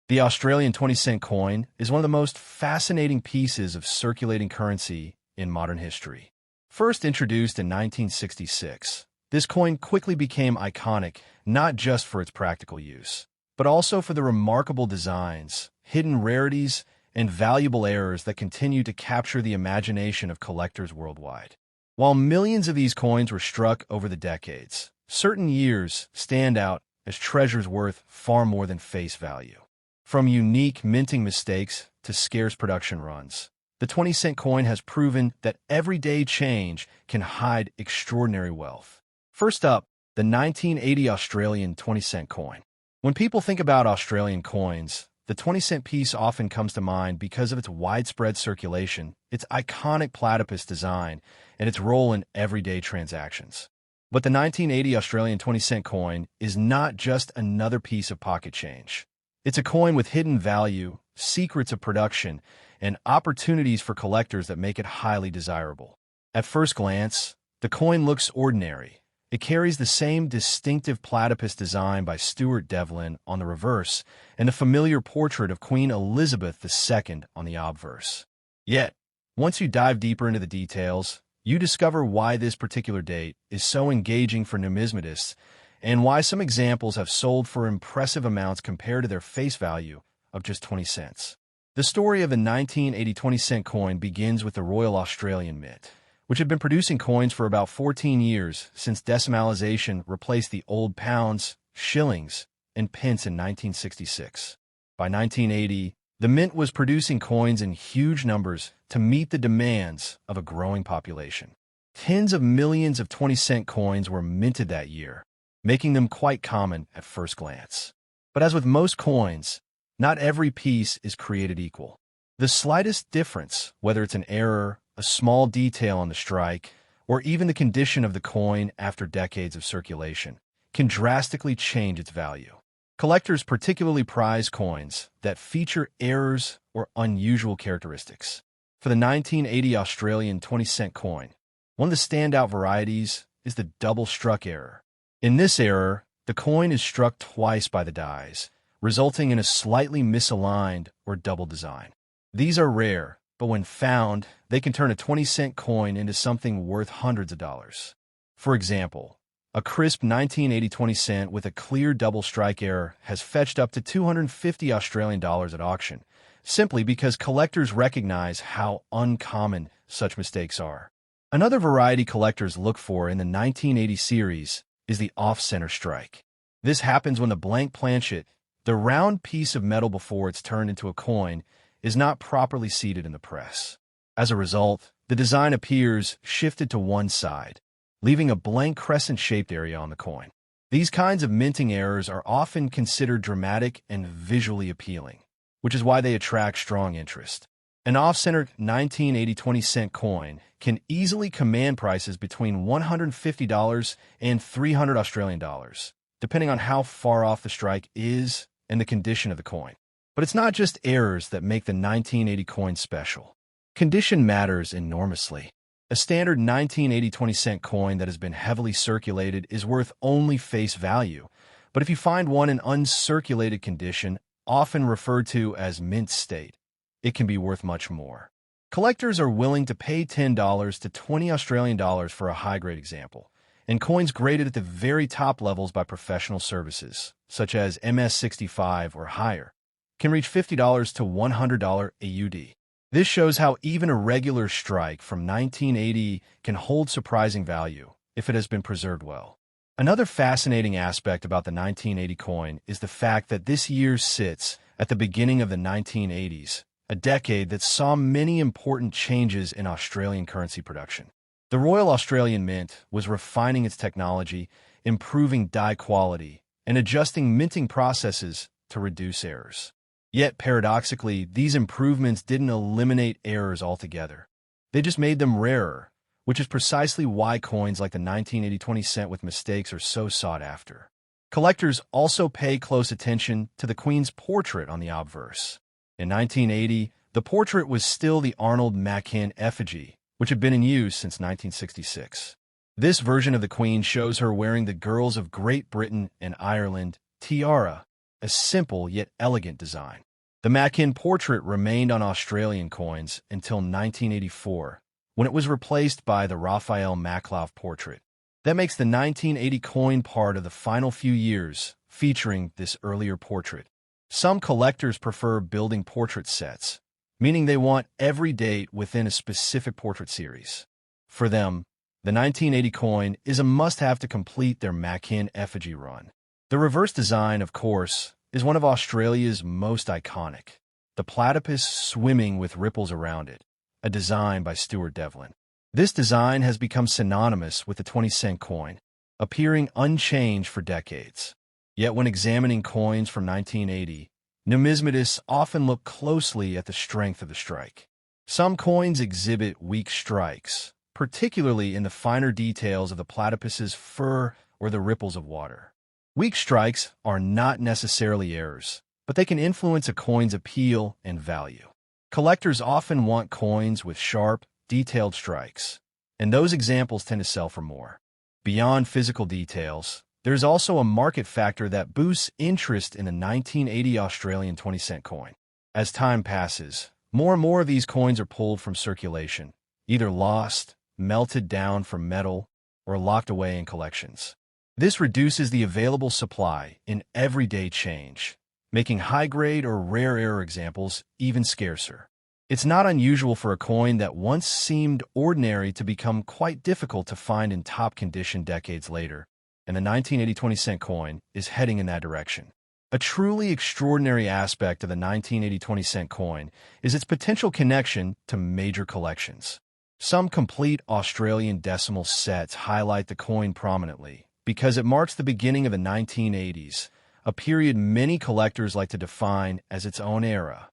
The Australian 20-cent coin is one of the most fascinating pieces of circulating currency in modern history. First introduced in 1966, this coin quickly became iconic not just for its practical use, but also for the remarkable designs, hidden rarities, and valuable errors that continue to capture the imagination of collectors worldwide. While millions of these coins were struck over the decades, certain years stand out as treasures worth far more than face value. From unique minting mistakes to scarce production runs, the 20-cent coin has proven that everyday change can hide extraordinary wealth. First up, the 1980 Australian 20-cent coin. When people think about Australian coins, the 20-cent piece often comes to mind because of its widespread circulation, its iconic platypus design, and its role in everyday transactions. But the 1980 Australian 20-cent coin is not just another piece of pocket change. It's a coin with hidden value, secrets of production, and opportunities for collectors that make it highly desirable. At first glance, the coin looks ordinary. It carries the same distinctive platypus design by Stuart Devlin on the reverse and the familiar portrait of Queen Elizabeth II on the obverse. Yet, once you dive deeper into the details, you discover why this particular date is so engaging for numismatists and why some examples have sold for impressive amounts compared to their face value of just 20 cents. The story of the 1980 20-cent coin begins with the Royal Australian Mint, which had been producing coins for about 14 years since decimalisation replaced the old pounds, shillings, and pence in 1966. By 1980, the Mint was producing coins in huge numbers to meet the demands of a growing population. Tens of millions of 20-cent coins were minted that year, making them quite common at first glance. But as with most coins, not every piece is created equal. The slightest difference, whether it's an error, a small detail on the strike, or even the condition of the coin after decades of circulation, can drastically change its value. Collectors particularly prize coins that feature errors or unusual characteristics. For the 1980 Australian 20-cent coin, one of the standout varieties is the double-struck error. In this error, the coin is struck twice by the dies, resulting in a slightly misaligned or double design. These are rare, but when found, they can turn a 20-cent coin into something worth hundreds of dollars. For example, a crisp 1980 20-cent with a clear double strike error has fetched up to 250 Australian dollars at auction, simply because collectors recognize how uncommon such mistakes are. Another variety collectors look for in the 1980 series is the off-center strike. This happens when the blank planchet, the round piece of metal before it's turned into a coin, is not properly seated in the press. As a result, the design appears shifted to one side, leaving a blank crescent-shaped area on the coin. These kinds of minting errors are often considered dramatic and visually appealing, which is why they attract strong interest. An off-center 1980 20-cent coin can easily command prices between $150 and $300 Australian dollars, depending on how far off the strike is and the condition of the coin. But it's not just errors that make the 1980 coin special. Condition matters enormously. A standard 1980 20-cent coin that has been heavily circulated is worth only face value, but if you find one in uncirculated condition, often referred to as mint state, it can be worth much more. Collectors are willing to pay $10 to $20 Australian dollars for a high-grade example, and coins graded at the very top levels by professional services, such as MS65 or higher, can reach $50 to $100 AUD. This shows how even a regular strike from 1980 can hold surprising value if it has been preserved well. Another fascinating aspect about the 1980 coin is the fact that this year sits at the beginning of the 1980s, a decade that saw many important changes in Australian currency production. The Royal Australian Mint was refining its technology, improving die quality, and adjusting minting processes to reduce errors. Yet, paradoxically, these improvements didn't eliminate errors altogether. They just made them rarer, which is precisely why coins like the 1980 20-cent with mistakes are so sought after. Collectors also pay close attention to the Queen's portrait on the obverse. In 1980, the portrait was still the Arnold Machin effigy, which had been in use since 1966. This version of the Queen shows her wearing the Girls of Great Britain and Ireland tiara, a simple yet elegant design. The Mackin portrait remained on Australian coins until 1984, when it was replaced by the Raphael Maklav portrait. That makes the 1980 coin part of the final few years featuring this earlier portrait. Some collectors prefer building portrait sets, meaning they want every date within a specific portrait series. For them, the 1980 coin is a must-have to complete their Mackin effigy run. The reverse design, of course, is one of Australia's most iconic, the platypus swimming with ripples around it, a design by Stuart Devlin. This design has become synonymous with the 20-cent coin, appearing unchanged for decades. Yet when examining coins from 1980, numismatists often look closely at the strength of the strike. Some coins exhibit weak strikes, particularly in the finer details of the platypus's fur or the ripples of water. Weak strikes are not necessarily errors, but they can influence a coin's appeal and value. Collectors often want coins with sharp, detailed strikes, and those examples tend to sell for more. Beyond physical details, there's also a market factor that boosts interest in the 1980 Australian 20-cent coin. As time passes, more and more of these coins are pulled from circulation, either lost, melted down from metal, or locked away in collections. This reduces the available supply in everyday change, making high-grade or rare error examples even scarcer. It's not unusual for a coin that once seemed ordinary to become quite difficult to find in top condition decades later, and the 1980 20-cent coin is heading in that direction. A truly extraordinary aspect of the 1980 20-cent coin is its potential connection to major collections. Some complete Australian decimal sets highlight the coin prominently because it marks the beginning of the 1980s, a period many collectors like to define as its own era.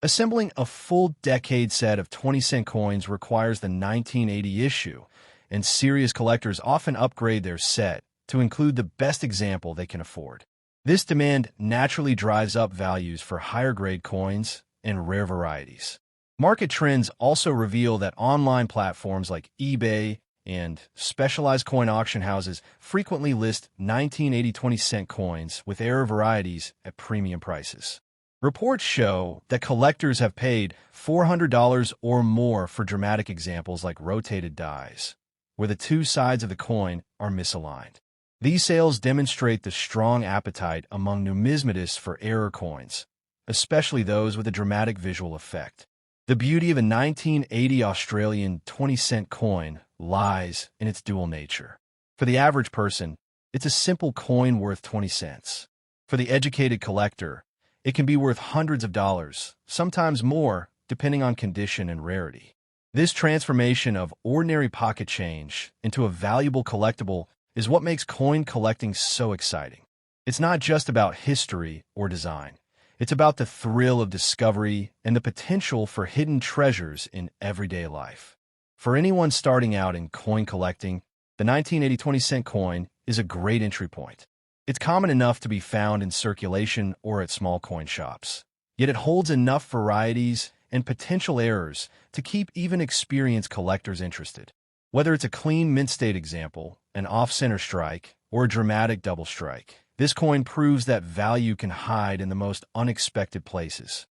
Assembling a full decade set of 20-cent coins requires the 1980 issue, and serious collectors often upgrade their set to include the best example they can afford. This demand naturally drives up values for higher-grade coins and rare varieties. Market trends also reveal that online platforms like eBay and specialized coin auction houses frequently list 1980 20-cent coins with rare varieties at premium prices. Reports show that collectors have paid $400 or more for dramatic examples like rotated dies, where the two sides of the coin are misaligned. These sales demonstrate the strong appetite among numismatists for error coins, especially those with a dramatic visual effect. The beauty of a 1980 Australian 20-cent coin lies in its dual nature. For the average person, it's a simple coin worth 20 cents. For the educated collector, it can be worth hundreds of dollars, sometimes more, depending on condition and rarity. This transformation of ordinary pocket change into a valuable collectible is what makes coin collecting so exciting. It's not just about history or design. It's about the thrill of discovery and the potential for hidden treasures in everyday life. For anyone starting out in coin collecting, the 1980 20-cent coin is a great entry point. It's common enough to be found in circulation or at small coin shops, yet it holds enough varieties and potential errors to keep even experienced collectors interested. Whether it's a clean mint-state example, an off-center strike, or a dramatic double strike, this coin proves that value can hide in the most unexpected places.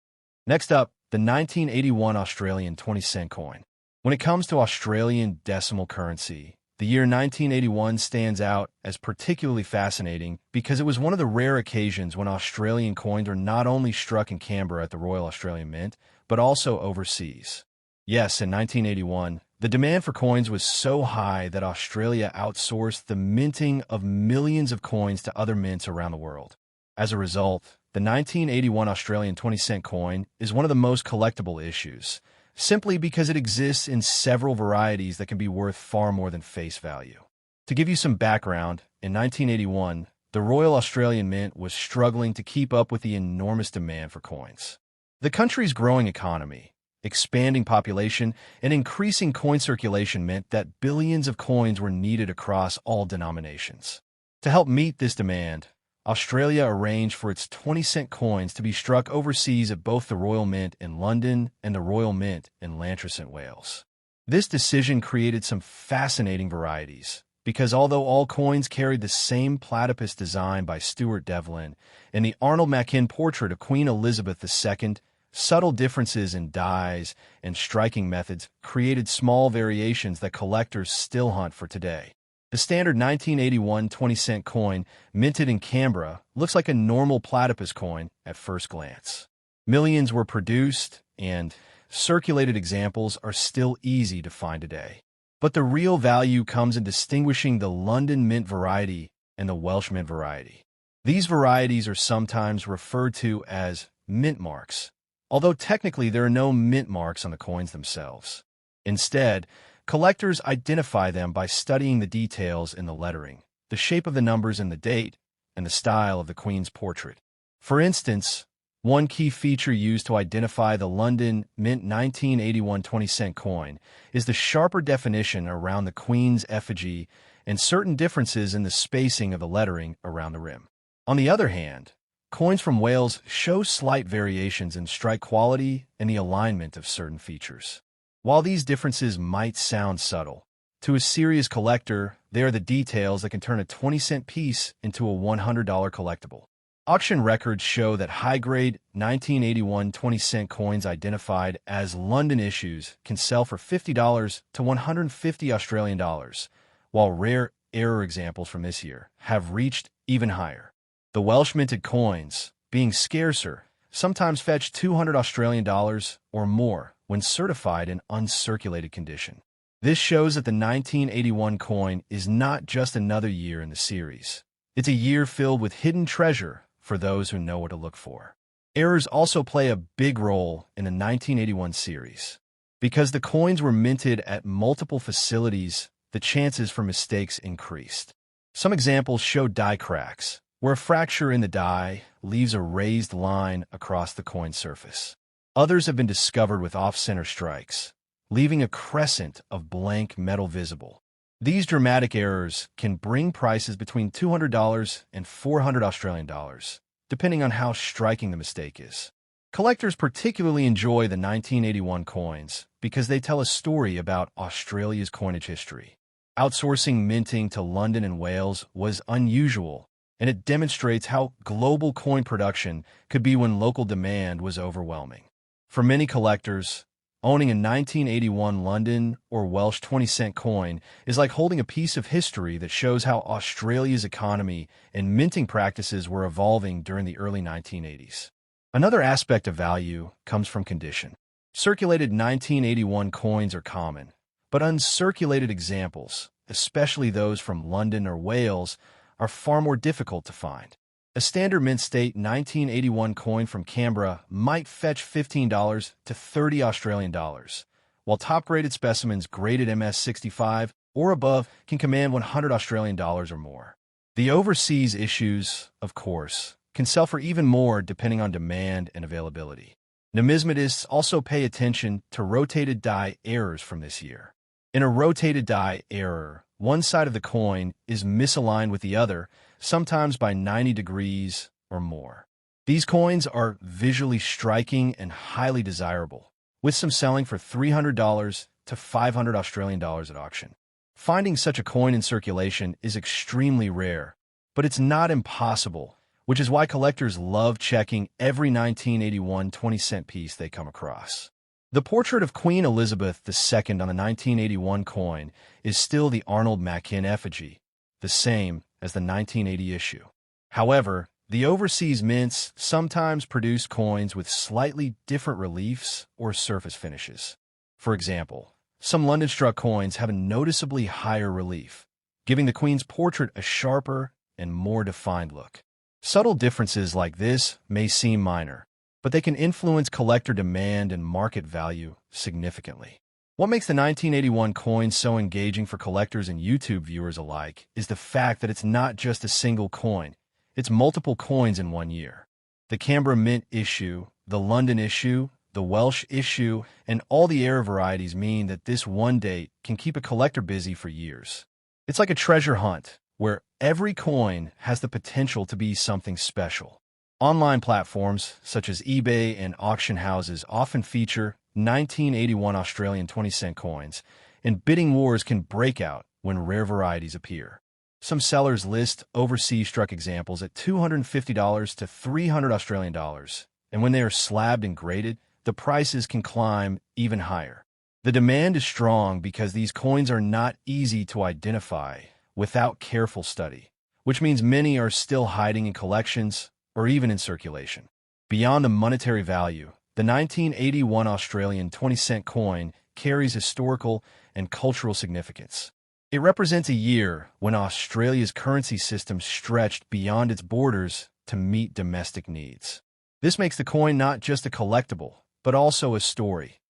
Next up, the 1981 Australian 20-cent coin. When it comes to Australian decimal currency, the year 1981 stands out as particularly fascinating because it was one of the rare occasions when Australian coins were not only struck in Canberra at the Royal Australian Mint, but also overseas. Yes, in 1981, the demand for coins was so high that Australia outsourced the minting of millions of coins to other mints around the world. As a result, the 1981 Australian 20-cent coin is one of the most collectible issues, simply because it exists in several varieties that can be worth far more than face value. To give you some background, in 1981, the Royal Australian Mint was struggling to keep up with the enormous demand for coins. The country's growing economy, expanding population, and increasing coin circulation meant that billions of coins were needed across all denominations. To help meet this demand, Australia arranged for its 20-cent coins to be struck overseas at both the Royal Mint in London and the Royal Mint in Lantress, Wales. This decision created some fascinating varieties, because although all coins carried the same platypus design by Stuart Devlin and the Arnold Machin portrait of Queen Elizabeth II, subtle differences in dyes and striking methods created small variations that collectors still hunt for today. The standard 1981 20-cent coin, minted in Canberra, looks like a normal platypus coin at first glance. Millions were produced, and circulated examples are still easy to find today. But the real value comes in distinguishing the London mint variety and the Welsh mint variety. These varieties are sometimes referred to as mint marks, although technically there are no mint marks on the coins themselves. Instead, collectors identify them by studying the details in the lettering, the shape of the numbers in the date, and the style of the Queen's portrait. For instance, one key feature used to identify the London Mint 1981 20-cent coin is the sharper definition around the Queen's effigy and certain differences in the spacing of the lettering around the rim. On the other hand, coins from Wales show slight variations in strike quality and the alignment of certain features. While these differences might sound subtle, to a serious collector, they are the details that can turn a 20-cent piece into a $100 collectible. Auction records show that high-grade 1981 20-cent coins identified as London issues can sell for $50 to $150 while rare error examples from this year have reached even higher. The Welsh minted coins, being scarcer, sometimes fetch $200 or more when certified in uncirculated condition. This shows that the 1981 coin is not just another year in the series. It's a year filled with hidden treasure for those who know what to look for. Errors also play a big role in the 1981 series. Because the coins were minted at multiple facilities, the chances for mistakes increased. Some examples show die cracks, where a fracture in the die leaves a raised line across the coin surface. Others have been discovered with off-center strikes, leaving a crescent of blank metal visible. These dramatic errors can bring prices between $200 and $400, depending on how striking the mistake is. Collectors particularly enjoy the 1981 coins because they tell a story about Australia's coinage history. Outsourcing minting to London and Wales was unusual, and it demonstrates how global coin production could be when local demand was overwhelming. For many collectors, owning a 1981 London or Welsh 20-cent coin is like holding a piece of history that shows how Australia's economy and minting practices were evolving during the early 1980s. Another aspect of value comes from condition. Circulated 1981 coins are common, but uncirculated examples, especially those from London or Wales, are far more difficult to find. A standard mint state 1981 coin from Canberra might fetch $15 to $30, while top-graded specimens graded MS65 or above can command $100 or more. The overseas issues, of course, can sell for even more depending on demand and availability. Numismatists also pay attention to rotated die errors from this year. In a rotated die error, one side of the coin is misaligned with the other, sometimes by 90 degrees or more. These coins are visually striking and highly desirable, with some selling for $300 to $500 at auction. Finding such a coin in circulation is extremely rare, but it's not impossible, which is why collectors love checking every 1981 20-cent piece they come across. The portrait of Queen Elizabeth II on the 1981 coin is still the Arnold Machin effigy, the same as the 1980 issue. However, the overseas mints sometimes produce coins with slightly different reliefs or surface finishes. For example, some London-struck coins have a noticeably higher relief, giving the Queen's portrait a sharper and more defined look. Subtle differences like this may seem minor, but they can influence collector demand and market value significantly. What makes the 1981 coin so engaging for collectors and YouTube viewers alike is the fact that it's not just a single coin, it's multiple coins in one year. The Canberra Mint issue, the London issue, the Welsh issue, and all the error varieties mean that this one date can keep a collector busy for years. It's like a treasure hunt, where every coin has the potential to be something special. Online platforms such as eBay and auction houses often feature 1981 Australian 20-cent coins, and bidding wars can break out when rare varieties appear. Some sellers list overseas struck examples at $250 to $300, and when they are slabbed and graded, the prices can climb even higher. The demand is strong because these coins are not easy to identify without careful study, which means many are still hiding in collections or even in circulation. Beyond the monetary value, the 1981 Australian 20-cent coin carries historical and cultural significance. It represents a year when Australia's currency system stretched beyond its borders to meet domestic needs. This makes the coin not just a collectible, but also a story,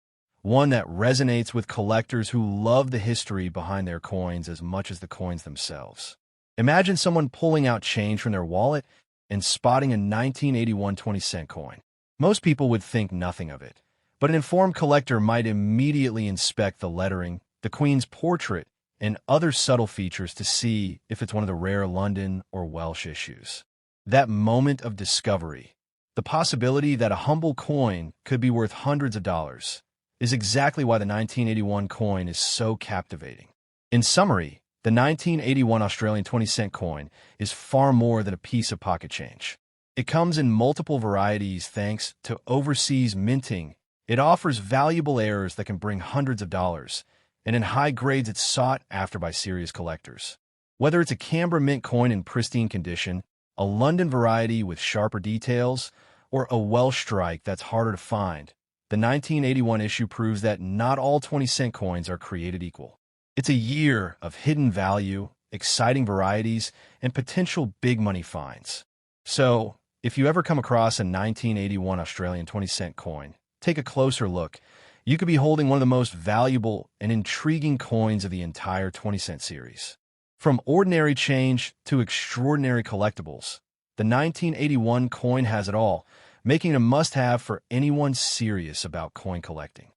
one that resonates with collectors who love the history behind their coins as much as the coins themselves. Imagine someone pulling out change from their wallet and spotting a 1981 20-cent coin. Most people would think nothing of it, but an informed collector might immediately inspect the lettering, the Queen's portrait, and other subtle features to see if it's one of the rare London or Welsh issues. That moment of discovery, the possibility that a humble coin could be worth hundreds of dollars, is exactly why the 1981 coin is so captivating. In summary, the 1981 Australian 20-cent coin is far more than a piece of pocket change. It comes in multiple varieties thanks to overseas minting. It offers valuable errors that can bring hundreds of dollars, and in high grades it's sought after by serious collectors. Whether it's a Canberra mint coin in pristine condition, a London variety with sharper details, or a Welsh strike that's harder to find, the 1981 issue proves that not all 20-cent coins are created equal. It's a year of hidden value, exciting varieties, and potential big money finds. So, if you ever come across a 1981 Australian 20-cent coin, take a closer look. You could be holding one of the most valuable and intriguing coins of the entire 20-cent series. From ordinary change to extraordinary collectibles, the 1981 coin has it all, making it a must-have for anyone serious about coin collecting.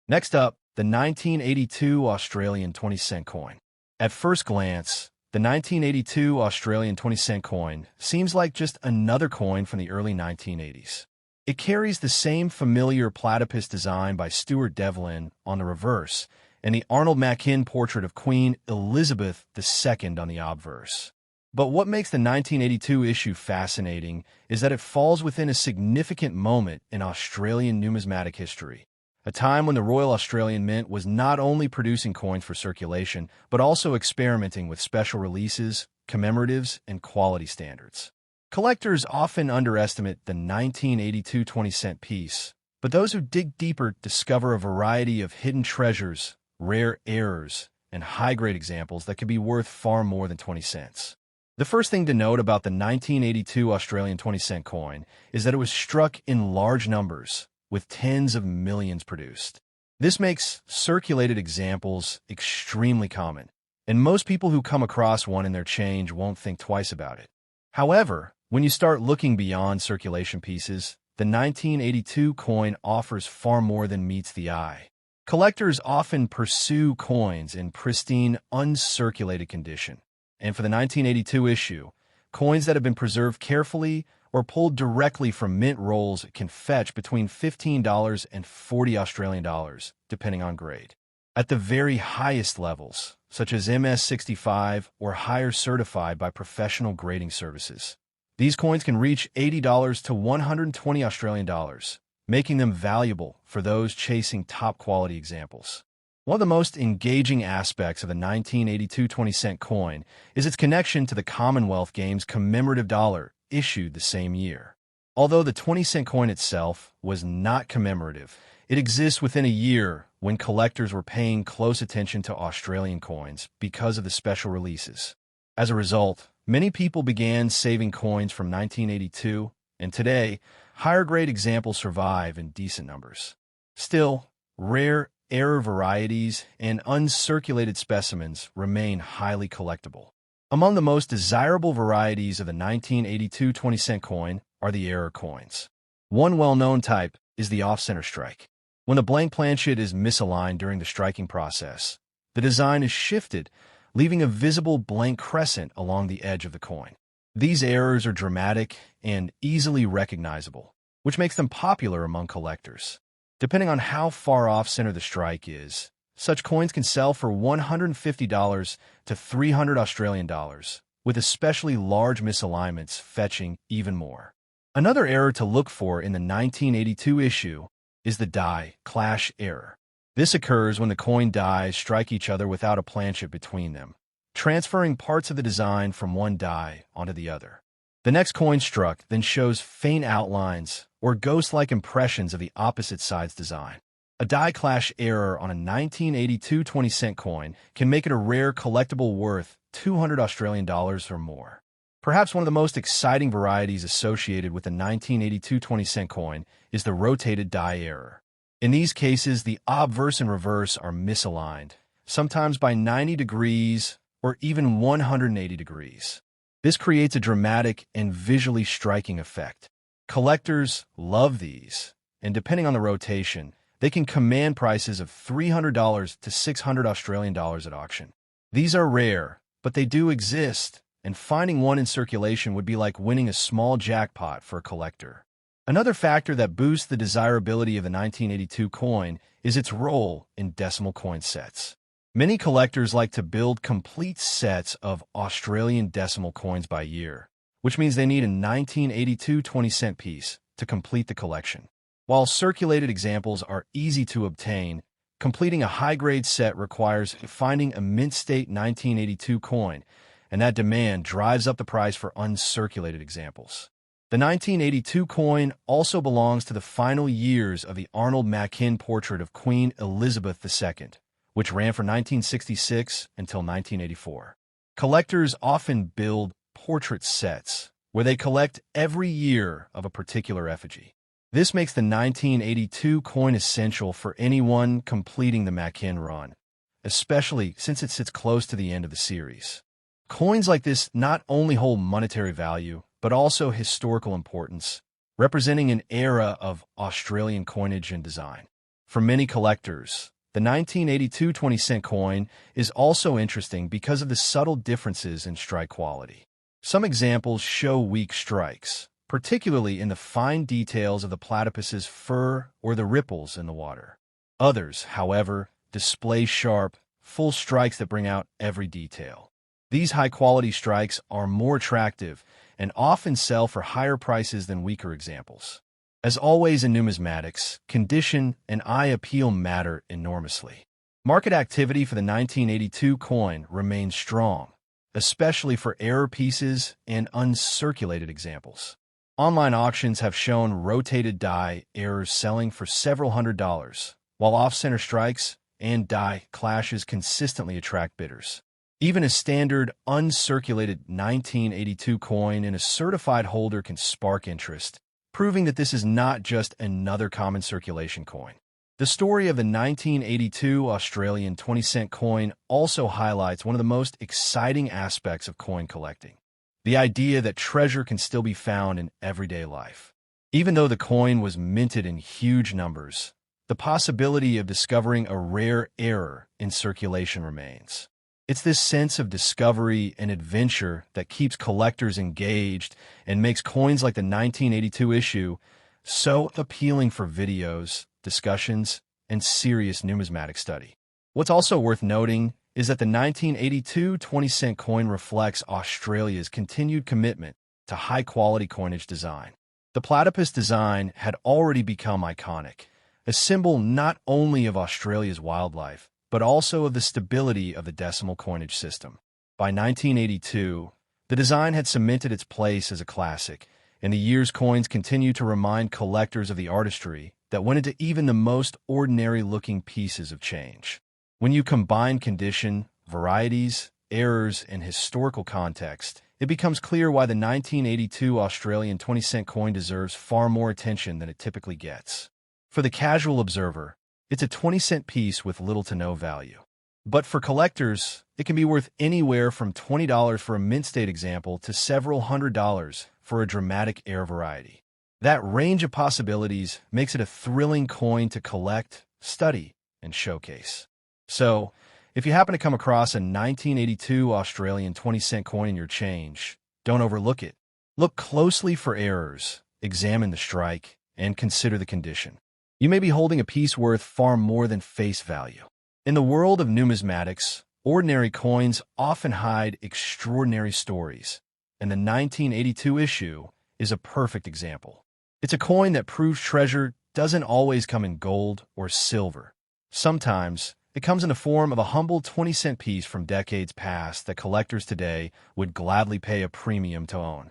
Next up, the 1982 Australian 20-cent coin. At first glance, the 1982 Australian 20-cent coin seems like just another coin from the early 1980s. It carries the same familiar platypus design by Stuart Devlin on the reverse and the Arnold Machin portrait of Queen Elizabeth II on the obverse. But what makes the 1982 issue fascinating is that it falls within a significant moment in Australian numismatic history, a time when the Royal Australian Mint was not only producing coins for circulation, but also experimenting with special releases, commemoratives, and quality standards. Collectors often underestimate the 1982 20-cent piece, but those who dig deeper discover a variety of hidden treasures, rare errors, and high-grade examples that could be worth far more than 20 cents. The first thing to note about the 1982 Australian 20-cent coin is that it was struck in large numbers, with tens of millions produced. This makes circulated examples extremely common, and most people who come across one in their change won't think twice about it. However, when you start looking beyond circulation pieces, the 1982 coin offers far more than meets the eye. Collectors often pursue coins in pristine, uncirculated condition, and for the 1982 issue, coins that have been preserved carefully or pulled directly from mint rolls can fetch between $15 and $40 Australian dollars, depending on grade. At the very highest levels, such as MS65 or higher certified by professional grading services, these coins can reach $80 to $120 Australian dollars, making them valuable for those chasing top-quality examples. One of the most engaging aspects of the 1982 20-cent coin is its connection to the Commonwealth Games commemorative dollar issued the same year. Although the 20-cent coin itself was not commemorative, it exists within a year when collectors were paying close attention to Australian coins because of the special releases. As a result, many people began saving coins from 1982, and today, higher-grade examples survive in decent numbers. Still, rare error varieties and uncirculated specimens remain highly collectible. Among the most desirable varieties of the 1982 20-cent coin are the error coins. One well-known type is the off-center strike. When the blank planchet is misaligned during the striking process, the design is shifted, leaving a visible blank crescent along the edge of the coin. These errors are dramatic and easily recognizable, which makes them popular among collectors. Depending on how far off-center the strike is, Such coins can sell for $150 to $300 Australian dollars, with especially large misalignments fetching even more. Another error to look for in the 1982 issue is the die clash error. This occurs when the coin dies strike each other without a planchet between them, transferring parts of the design from one die onto the other. The next coin struck then shows faint outlines or ghost-like impressions of the opposite side's design. A die clash error on a 1982 20-cent coin can make it a rare collectible worth $200 Australian dollars or more. Perhaps one of the most exciting varieties associated with the 1982 20-cent coin is the rotated die error. In these cases, the obverse and reverse are misaligned, sometimes by 90 degrees or even 180 degrees. This creates a dramatic and visually striking effect. Collectors love these, and depending on the rotation, they can command prices of $300 to $600 Australian dollars at auction. These are rare, but they do exist, and finding one in circulation would be like winning a small jackpot for a collector. Another factor that boosts the desirability of the 1982 coin is its role in decimal coin sets. Many collectors like to build complete sets of Australian decimal coins by year, which means they need a 1982 20-cent piece to complete the collection. While circulated examples are easy to obtain, completing a high-grade set requires finding a mint-state 1982 coin, and that demand drives up the price for uncirculated examples. The 1982 coin also belongs to the final years of the Arnold Machin portrait of Queen Elizabeth II, which ran from 1966 until 1984. Collectors often build portrait sets, where they collect every year of a particular effigy. This makes the 1982 coin essential for anyone completing the Machin run, especially since it sits close to the end of the series. Coins like this not only hold monetary value, but also historical importance, representing an era of Australian coinage and design. For many collectors, the 1982 20-cent coin is also interesting because of the subtle differences in strike quality. Some examples show weak strikes, particularly in the fine details of the platypus's fur or the ripples in the water. Others, however, display sharp, full strikes that bring out every detail. These high-quality strikes are more attractive and often sell for higher prices than weaker examples. As always in numismatics, condition and eye appeal matter enormously. Market activity for the 1982 coin remains strong, especially for error pieces and uncirculated examples. Online auctions have shown rotated die errors selling for several $100s, while off-center strikes and die clashes consistently attract bidders. Even a standard uncirculated 1982 coin in a certified holder can spark interest, proving that this is not just another common circulation coin. The story of the 1982 Australian 20-cent coin also highlights one of the most exciting aspects of coin collecting: the idea that treasure can still be found in everyday life. Even though the coin was minted in huge numbers, the possibility of discovering a rare error in circulation remains. It's this sense of discovery and adventure that keeps collectors engaged and makes coins like the 1982 issue so appealing for videos, discussions, and serious numismatic study. What's also worth noting is that the 1982 20-cent coin reflects Australia's continued commitment to high-quality coinage design. The platypus design had already become iconic, a symbol not only of Australia's wildlife, but also of the stability of the decimal coinage system. By 1982, the design had cemented its place as a classic, and the year's coins continue to remind collectors of the artistry that went into even the most ordinary-looking pieces of change. When you combine condition, varieties, errors, and historical context, it becomes clear why the 1982 Australian 20-cent coin deserves far more attention than it typically gets. For the casual observer, it's a 20-cent piece with little to no value. But for collectors, it can be worth anywhere from $20 for a mint-state example to several $100s for a dramatic air variety. That range of possibilities makes it a thrilling coin to collect, study, and showcase. So, if you happen to come across a 1982 Australian 20-cent coin in your change, don't overlook it. Look closely for errors, examine the strike, and consider the condition. You may be holding a piece worth far more than face value. In the world of numismatics, ordinary coins often hide extraordinary stories, and the 1982 issue is a perfect example. It's a coin that proves treasure doesn't always come in gold or silver. Sometimes, it comes in the form of a humble 20-cent piece from decades past that collectors today would gladly pay a premium to own.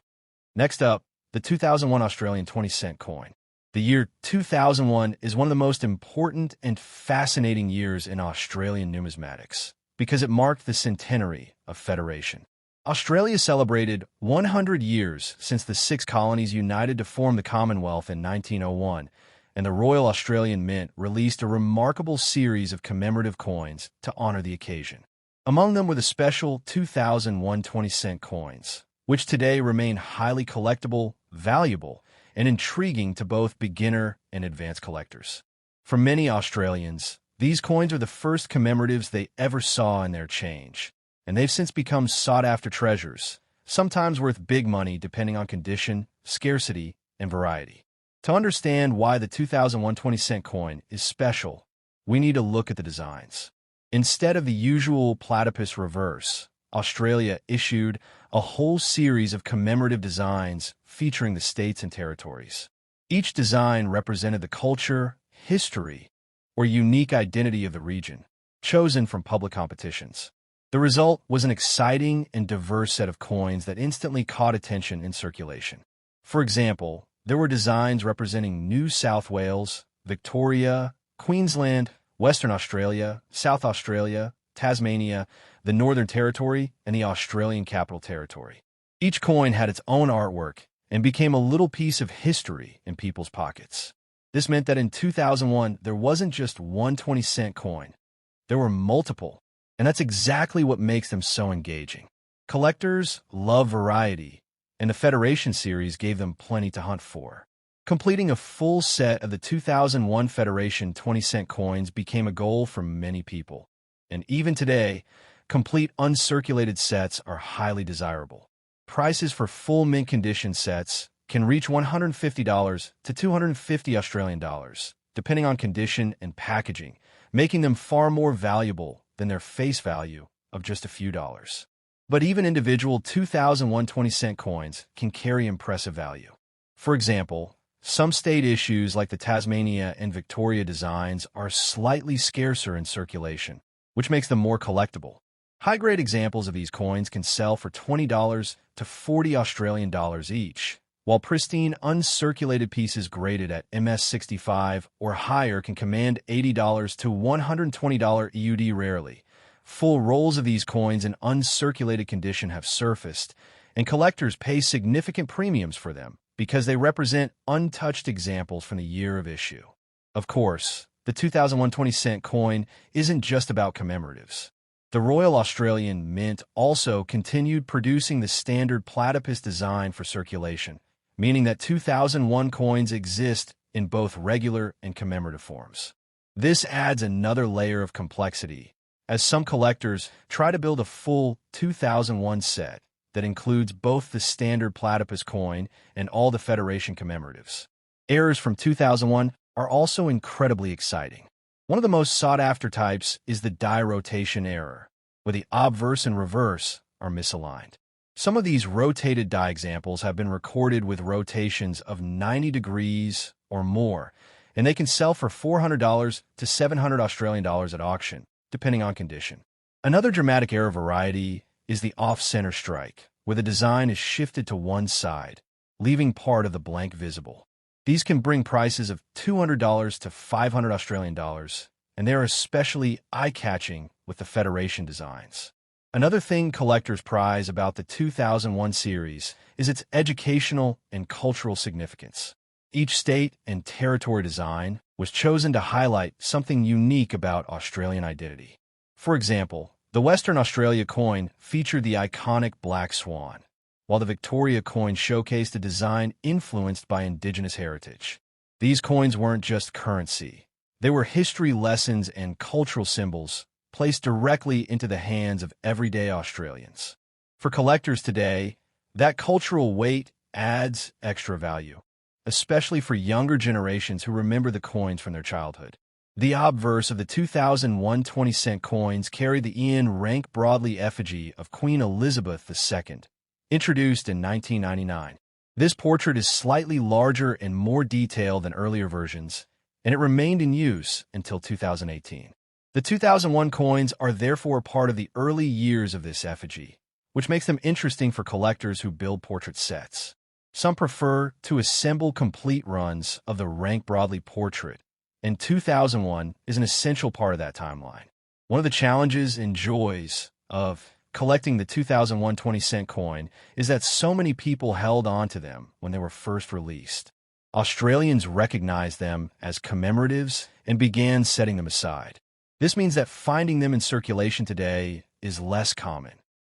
Next up, the 2001 Australian 20-cent coin. The year 2001 is one of the most important and fascinating years in Australian numismatics because it marked the centenary of Federation. Australia celebrated 100 years since the 6 colonies united to form the Commonwealth in 1901, and the Royal Australian Mint released a remarkable series of commemorative coins to honor the occasion. Among them were the special 2001 20-cent coins, which today remain highly collectible, valuable, and intriguing to both beginner and advanced collectors. For many Australians, these coins are the first commemoratives they ever saw in their change, and they've since become sought-after treasures, sometimes worth big money depending on condition, scarcity, and variety. To understand why the 2001 20-cent coin is special, we need to look at the designs. Instead of the usual platypus reverse, Australia issued a whole series of commemorative designs featuring the states and territories. Each design represented the culture, history, or unique identity of the region, chosen from public competitions. The result was an exciting and diverse set of coins that instantly caught attention in circulation. For example, there were designs representing New South Wales, Victoria, Queensland, Western Australia, South Australia, Tasmania, the Northern Territory, and the Australian Capital Territory. Each coin had its own artwork and became a little piece of history in people's pockets. This meant that in 2001, there wasn't just one 20-cent coin. There were multiple, and that's exactly what makes them so engaging. Collectors love variety, and the Federation series gave them plenty to hunt for. Completing a full set of the 2001 Federation 20-cent coins became a goal for many people. And even today, complete uncirculated sets are highly desirable. Prices for full mint condition sets can reach $150 to $250 Australian dollars, depending on condition and packaging, making them far more valuable than their face value of just a few dollars. But even individual 2001 20-cent coins can carry impressive value. For example, some state issues like the Tasmania and Victoria designs are slightly scarcer in circulation, which makes them more collectible. High-grade examples of these coins can sell for $20 to $40 Australian dollars each, while pristine uncirculated pieces graded at MS65 or higher can command $80 to $120 EUD rarely. Full rolls of these coins in uncirculated condition have surfaced, and collectors pay significant premiums for them because they represent untouched examples from the year of issue. Of course, the 2001 20-cent coin isn't just about commemoratives. The Royal Australian Mint also continued producing the standard platypus design for circulation, meaning that 2001 coins exist in both regular and commemorative forms. This adds another layer of complexity, as some collectors try to build a full 2001 set that includes both the standard platypus coin and all the Federation commemoratives. Errors from 2001 are also incredibly exciting. One of the most sought-after types is the die rotation error, where the obverse and reverse are misaligned. Some of these rotated die examples have been recorded with rotations of 90 degrees or more, and they can sell for $400 to $700 Australian dollars at auction, depending on condition. Another dramatic error variety is the off-center strike, where the design is shifted to one side, leaving part of the blank visible. These can bring prices of $200 to $500 Australian dollars, and they are especially eye-catching with the Federation designs. Another thing collectors prize about the 2001 series is its educational and cultural significance. Each state and territory design was chosen to highlight something unique about Australian identity. For example, the Western Australia coin featured the iconic black swan, while the Victoria coin showcased a design influenced by Indigenous heritage. These coins weren't just currency. They were history lessons and cultural symbols placed directly into the hands of everyday Australians. For collectors today, that cultural weight adds extra value, especially for younger generations who remember the coins from their childhood. The obverse of the 2001 20-cent coins carried the Ian Rank Broadley effigy of Queen Elizabeth II, introduced in 1999. This portrait is slightly larger and more detailed than earlier versions, and it remained in use until 2018. The 2001 coins are therefore part of the early years of this effigy, which makes them interesting for collectors who build portrait sets. Some prefer to assemble complete runs of the Rank Broadley portrait, and 2001 is an essential part of that timeline. One of the challenges and joys of collecting the 2001 20-cent coin is that so many people held on to them when they were first released. Australians recognized them as commemoratives and began setting them aside. This means that finding them in circulation today is less common,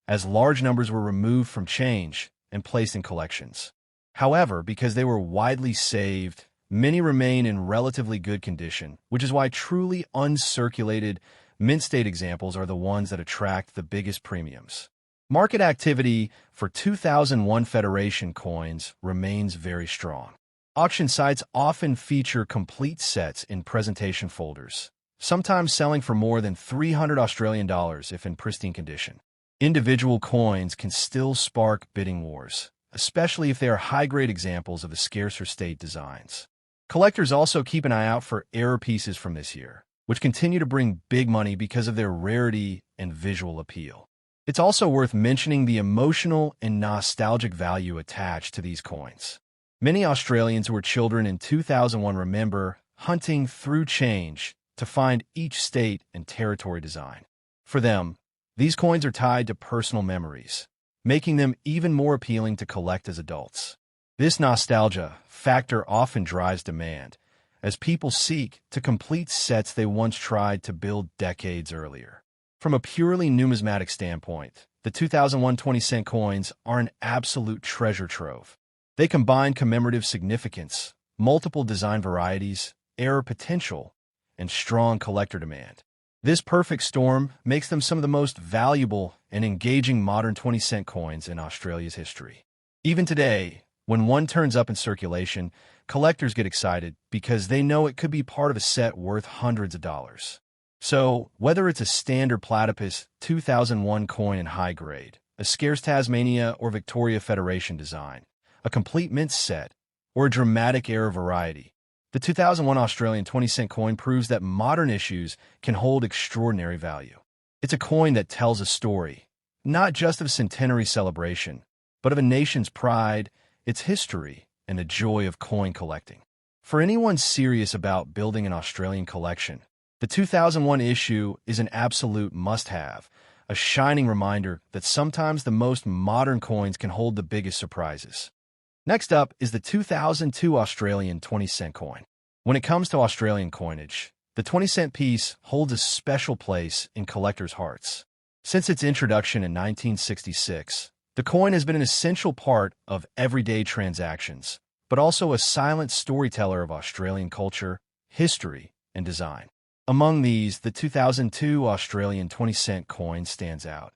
as large numbers were removed from change and placed in collections. However, because they were widely saved, many remain in relatively good condition, which is why truly uncirculated mint state examples are the ones that attract the biggest premiums. Market activity for 2001 Federation coins remains very strong. Auction sites often feature complete sets in presentation folders, sometimes selling for more than $300 Australian dollars if in pristine condition. Individual coins can still spark bidding wars, especially if they are high-grade examples of the scarcer state designs. Collectors also keep an eye out for error pieces from this year, which continue to bring big money because of their rarity and visual appeal. It's also worth mentioning the emotional and nostalgic value attached to these coins. Many Australians who were children in 2001 remember hunting through change to find each state and territory design. For them, these coins are tied to personal memories, making them even more appealing to collect as adults. This nostalgia factor often drives demand, as people seek to complete sets they once tried to build decades earlier. From a purely numismatic standpoint, the 2001 20-cent coins are an absolute treasure trove. They combine commemorative significance, multiple design varieties, error potential, and strong collector demand. This perfect storm makes them some of the most valuable and engaging modern 20-cent coins in Australia's history. Even today, when one turns up in circulation, collectors get excited because they know it could be part of a set worth hundreds of dollars. So, whether it's a standard platypus 2001 coin in high grade, a scarce Tasmania or Victoria Federation design, a complete mint set, or a dramatic error variety, the 2001 Australian 20-cent coin proves that modern issues can hold extraordinary value. It's a coin that tells a story, not just of a centenary celebration, but of a nation's pride, its history, and the joy of coin collecting. For anyone serious about building an Australian collection, the 2001 issue is an absolute must-have, a shining reminder that sometimes the most modern coins can hold the biggest surprises. Next up is the 2002 Australian 20-cent coin. When it comes to Australian coinage, the 20-cent piece holds a special place in collectors' hearts. Since its introduction in 1966, the coin has been an essential part of everyday transactions, but also a silent storyteller of Australian culture, history, and design. Among these, the 2002 Australian 20-cent coin stands out.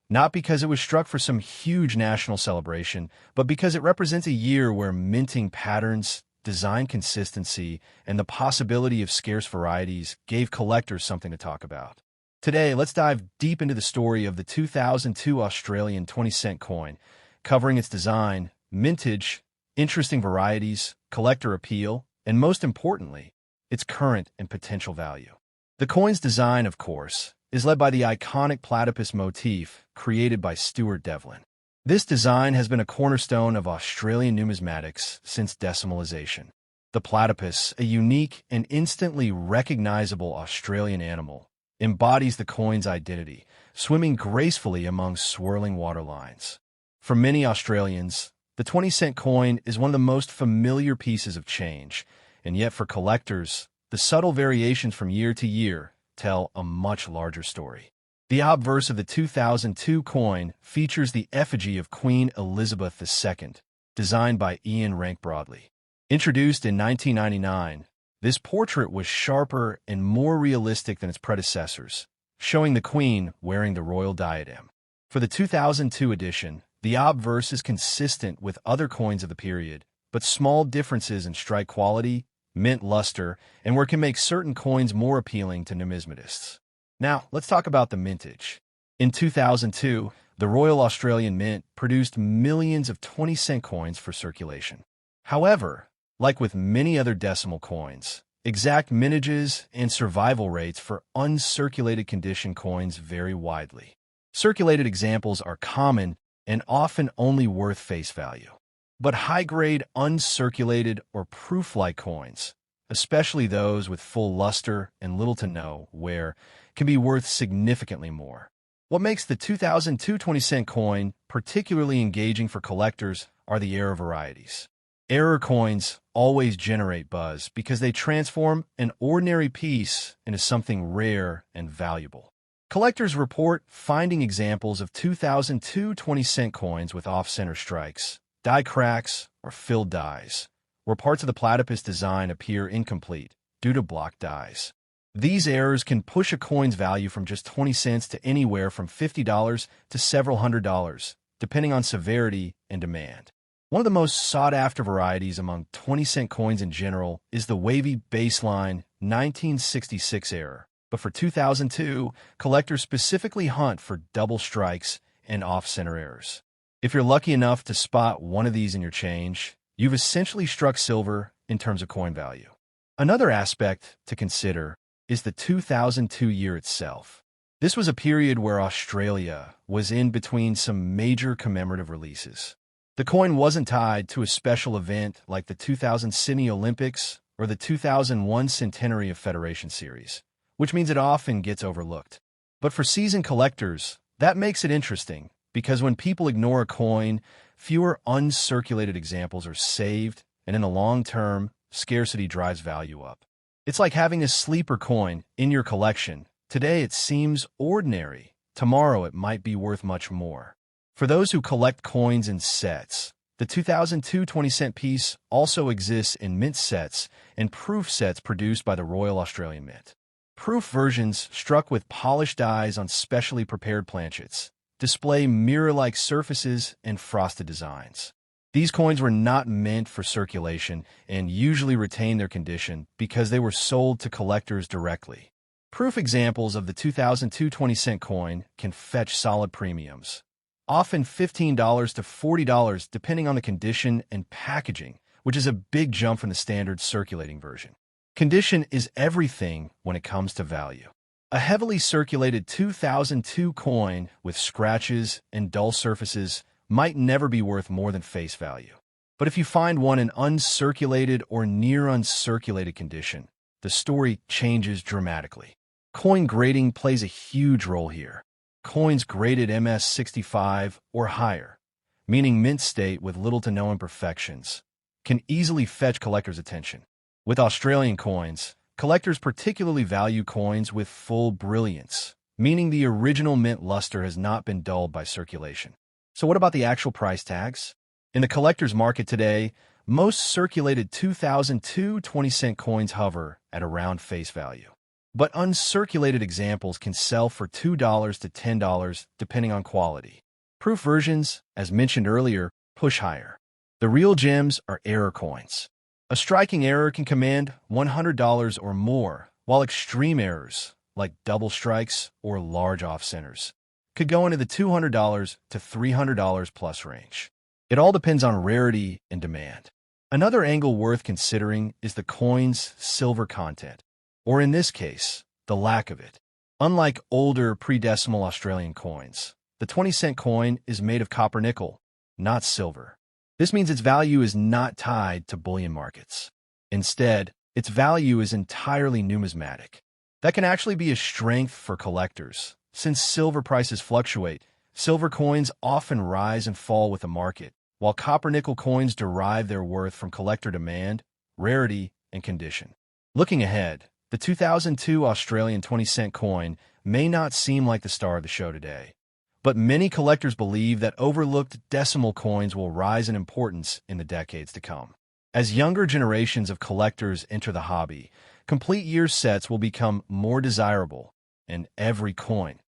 Not because it was struck for some huge national celebration, but because it represents a year where minting patterns, design consistency, and the possibility of scarce varieties gave collectors something to talk about. Today, let's dive deep into the story of the 2002 Australian 20-cent coin, covering its design, mintage, interesting varieties, collector appeal, and most importantly, its current and potential value. The coin's design, of course, is led by the iconic platypus motif created by Stuart Devlin. This design has been a cornerstone of Australian numismatics since decimalization. The platypus, a unique and instantly recognizable Australian animal, embodies the coin's identity, swimming gracefully among swirling water lines. For many Australians, the 20-cent coin is one of the most familiar pieces of change, and yet for collectors, the subtle variations from year to year tell a much larger story. The obverse of the 2002 coin features the effigy of Queen Elizabeth II, designed by Ian Rank Broadley. Introduced in 1999, this portrait was sharper and more realistic than its predecessors, showing the Queen wearing the royal diadem. For the 2002 edition, the obverse is consistent with other coins of the period, but small differences in strike quality, mint luster, and where it can make certain coins more appealing to numismatists. Now, let's talk about the mintage. In 2002, the Royal Australian Mint produced millions of 20-cent coins for circulation. However, like with many other decimal coins, exact mintages and survival rates for uncirculated condition coins vary widely. Circulated examples are common and often only worth face value. But high-grade uncirculated or proof-like coins, especially those with full luster and little to no wear, can be worth significantly more. What makes the 2002 20-cent coin particularly engaging for collectors are the error varieties. Error coins always generate buzz because they transform an ordinary piece into something rare and valuable. Collectors report finding examples of 2002 20-cent coins with off-center strikes, die cracks, or filled dies, where parts of the platypus design appear incomplete due to blocked dies. These errors can push a coin's value from just 20 cents to anywhere from $50 to several $100s, depending on severity and demand. One of the most sought-after varieties among 20-cent coins in general is the wavy baseline 1966 error. But for 2002, collectors specifically hunt for double strikes and off-center errors. If you're lucky enough to spot one of these in your change, you've essentially struck silver in terms of coin value. Another aspect to consider is the 2002 year itself. This was a period where Australia was in between some major commemorative releases. The coin wasn't tied to a special event like the 2000 Sydney Olympics or the 2001 Centenary of Federation series, which means it often gets overlooked. But for seasoned collectors, that makes it interesting, because when people ignore a coin, fewer uncirculated examples are saved, and in the long term, scarcity drives value up. It's like having a sleeper coin in your collection. Today it seems ordinary. Tomorrow it might be worth much more. For those who collect coins in sets, the 2002 20-cent piece also exists in mint sets and proof sets produced by the Royal Australian Mint. Proof versions, struck with polished dies on specially prepared planchets, display mirror-like surfaces and frosted designs. These coins were not meant for circulation and usually retain their condition because they were sold to collectors directly. Proof examples of the 2002 20-cent coin can fetch solid premiums, often $15 to $40 depending on the condition and packaging, which is a big jump from the standard circulating version. Condition is everything when it comes to value. A heavily circulated 2002 coin with scratches and dull surfaces might never be worth more than face value. But if you find one in uncirculated or near uncirculated condition, the story changes dramatically. Coin grading plays a huge role here. Coins graded MS65 or higher, meaning mint state with little to no imperfections, can easily fetch collectors' attention. With Australian coins, collectors particularly value coins with full brilliance, meaning the original mint luster has not been dulled by circulation. So what about the actual price tags? In the collector's market today, most circulated 2002 20-cent coins hover at around face value. But uncirculated examples can sell for $2 to $10 depending on quality. Proof versions, as mentioned earlier, push higher. The real gems are error coins. A striking error can command $100 or more, while extreme errors, like double strikes or large off-centers, could go into the $200 to $300 plus range. It all depends on rarity and demand. Another angle worth considering is the coin's silver content, or in this case, the lack of it. Unlike older pre-decimal Australian coins, the 20-cent coin is made of copper nickel, not silver. This means its value is not tied to bullion markets. Instead, its value is entirely numismatic. That can actually be a strength for collectors. Since silver prices fluctuate, silver coins often rise and fall with the market, while copper-nickel coins derive their worth from collector demand, rarity, and condition. Looking ahead, the 2002 Australian 20-cent coin may not seem like the star of the show today, but many collectors believe that overlooked decimal coins will rise in importance in the decades to come. As younger generations of collectors enter the hobby, complete year sets will become more desirable, and every coin,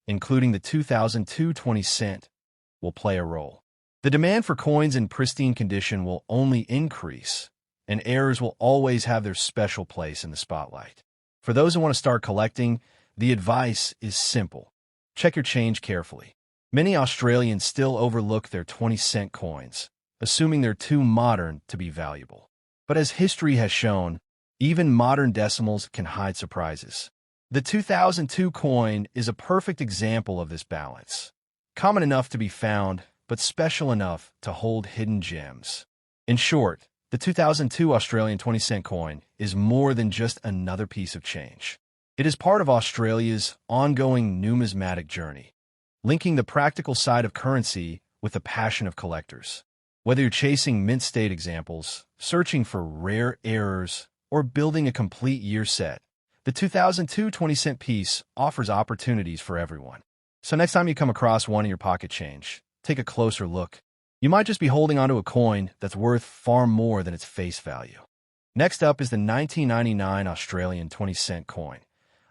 including the 2002 20-cent, will play a role. The demand for coins in pristine condition will only increase, and errors will always have their special place in the spotlight. For those who want to start collecting, the advice is simple. Check your change carefully. Many Australians still overlook their 20-cent coins, assuming they're too modern to be valuable. But as history has shown, even modern decimals can hide surprises. The 2002 coin is a perfect example of this balance. Common enough to be found, but special enough to hold hidden gems. In short, the 2002 Australian 20-cent coin is more than just another piece of change. It is part of Australia's ongoing numismatic journey, linking the practical side of currency with the passion of collectors. Whether you're chasing mint-state examples, searching for rare errors, or building a complete year set, the 2002 20-cent piece offers opportunities for everyone. So next time you come across one in your pocket change, take a closer look. You might just be holding onto a coin that's worth far more than its face value. Next up is the 1999 Australian 20-cent coin,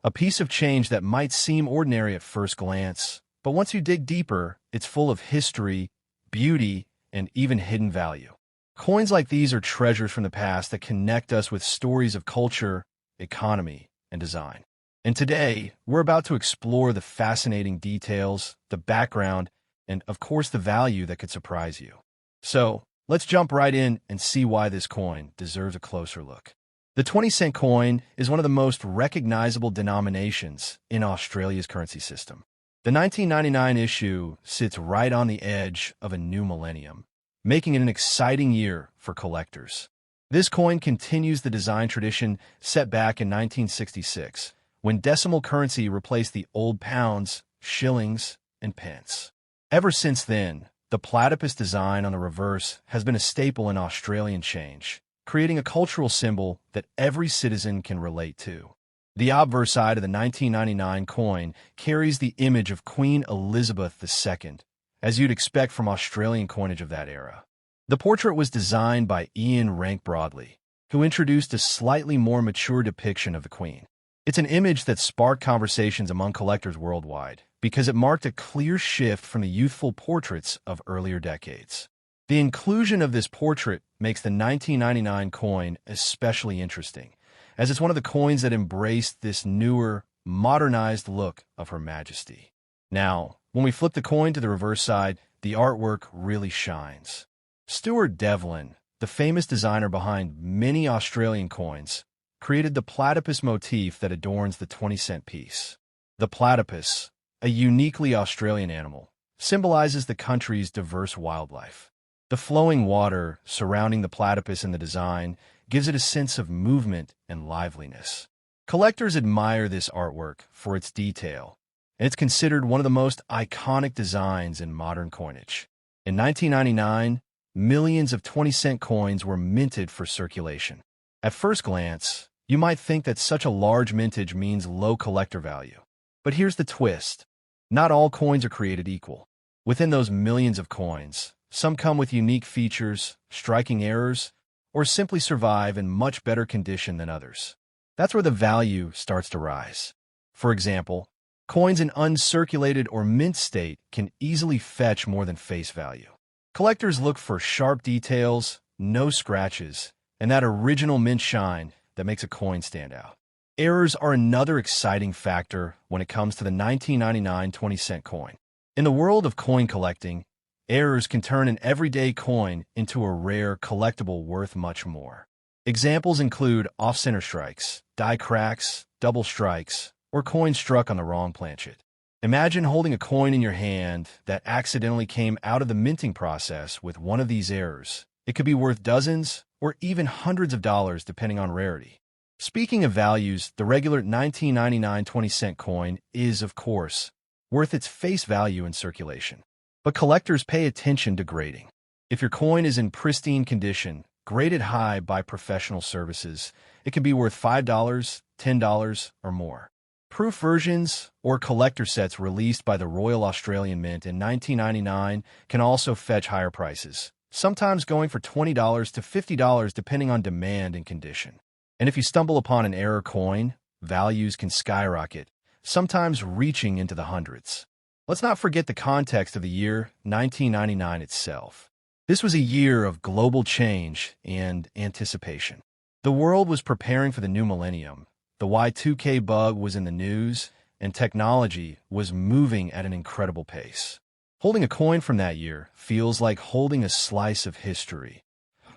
a piece of change that might seem ordinary at first glance, but once you dig deeper, it's full of history, beauty, and even hidden value. Coins like these are treasures from the past that connect us with stories of culture, economy, and design. And today, we're about to explore the fascinating details, the background, and of course the value that could surprise you. So, let's jump right in and see why this coin deserves a closer look. The 20-cent coin is one of the most recognizable denominations in Australia's currency system. The 1999 issue sits right on the edge of a new millennium, making it an exciting year for collectors. This coin continues the design tradition set back in 1966, when decimal currency replaced the old pounds, shillings, and pence. Ever since then, the platypus design on the reverse has been a staple in Australian change, creating a cultural symbol that every citizen can relate to. The obverse side of the 1999 coin carries the image of Queen Elizabeth II, as you'd expect from Australian coinage of that era. The portrait was designed by Ian Rank Broadley, who introduced a slightly more mature depiction of the Queen. It's an image that sparked conversations among collectors worldwide, because it marked a clear shift from the youthful portraits of earlier decades. The inclusion of this portrait makes the 1999 coin especially interesting, as it's one of the coins that embraced this newer, modernized look of Her Majesty. Now, when we flip the coin to the reverse side, the artwork really shines. Stuart Devlin, the famous designer behind many Australian coins, created the platypus motif that adorns the 20-cent piece. The platypus, a uniquely Australian animal, symbolizes the country's diverse wildlife. The flowing water surrounding the platypus in the design gives it a sense of movement and liveliness. Collectors admire this artwork for its detail, and it's considered one of the most iconic designs in modern coinage. In 1999, millions of 20-cent coins were minted for circulation. At first glance, you might think that such a large mintage means low collector value. But here's the twist. Not all coins are created equal. Within those millions of coins, some come with unique features, striking errors, or simply survive in much better condition than others. That's where the value starts to rise. For example, coins in uncirculated or mint state can easily fetch more than face value. Collectors look for sharp details, no scratches, and that original mint shine that makes a coin stand out. Errors are another exciting factor when it comes to the 1999 20-cent coin. In the world of coin collecting, errors can turn an everyday coin into a rare collectible worth much more. Examples include off-center strikes, die cracks, double strikes, or coins struck on the wrong planchet. Imagine holding a coin in your hand that accidentally came out of the minting process with one of these errors. It could be worth dozens or even hundreds of dollars depending on rarity. Speaking of values, the regular 1999 20-cent coin is, of course, worth its face value in circulation. But collectors pay attention to grading. If your coin is in pristine condition, graded high by professional services, it can be worth $5, $10, or more. Proof versions or collector sets released by the Royal Australian Mint in 1999 can also fetch higher prices, sometimes going for $20 to $50 depending on demand and condition. And if you stumble upon an error coin, values can skyrocket, sometimes reaching into the hundreds. Let's not forget the context of the year 1999 itself. This was a year of global change and anticipation. The world was preparing for the new millennium. The Y2K bug was in the news, and technology was moving at an incredible pace. Holding a coin from that year feels like holding a slice of history,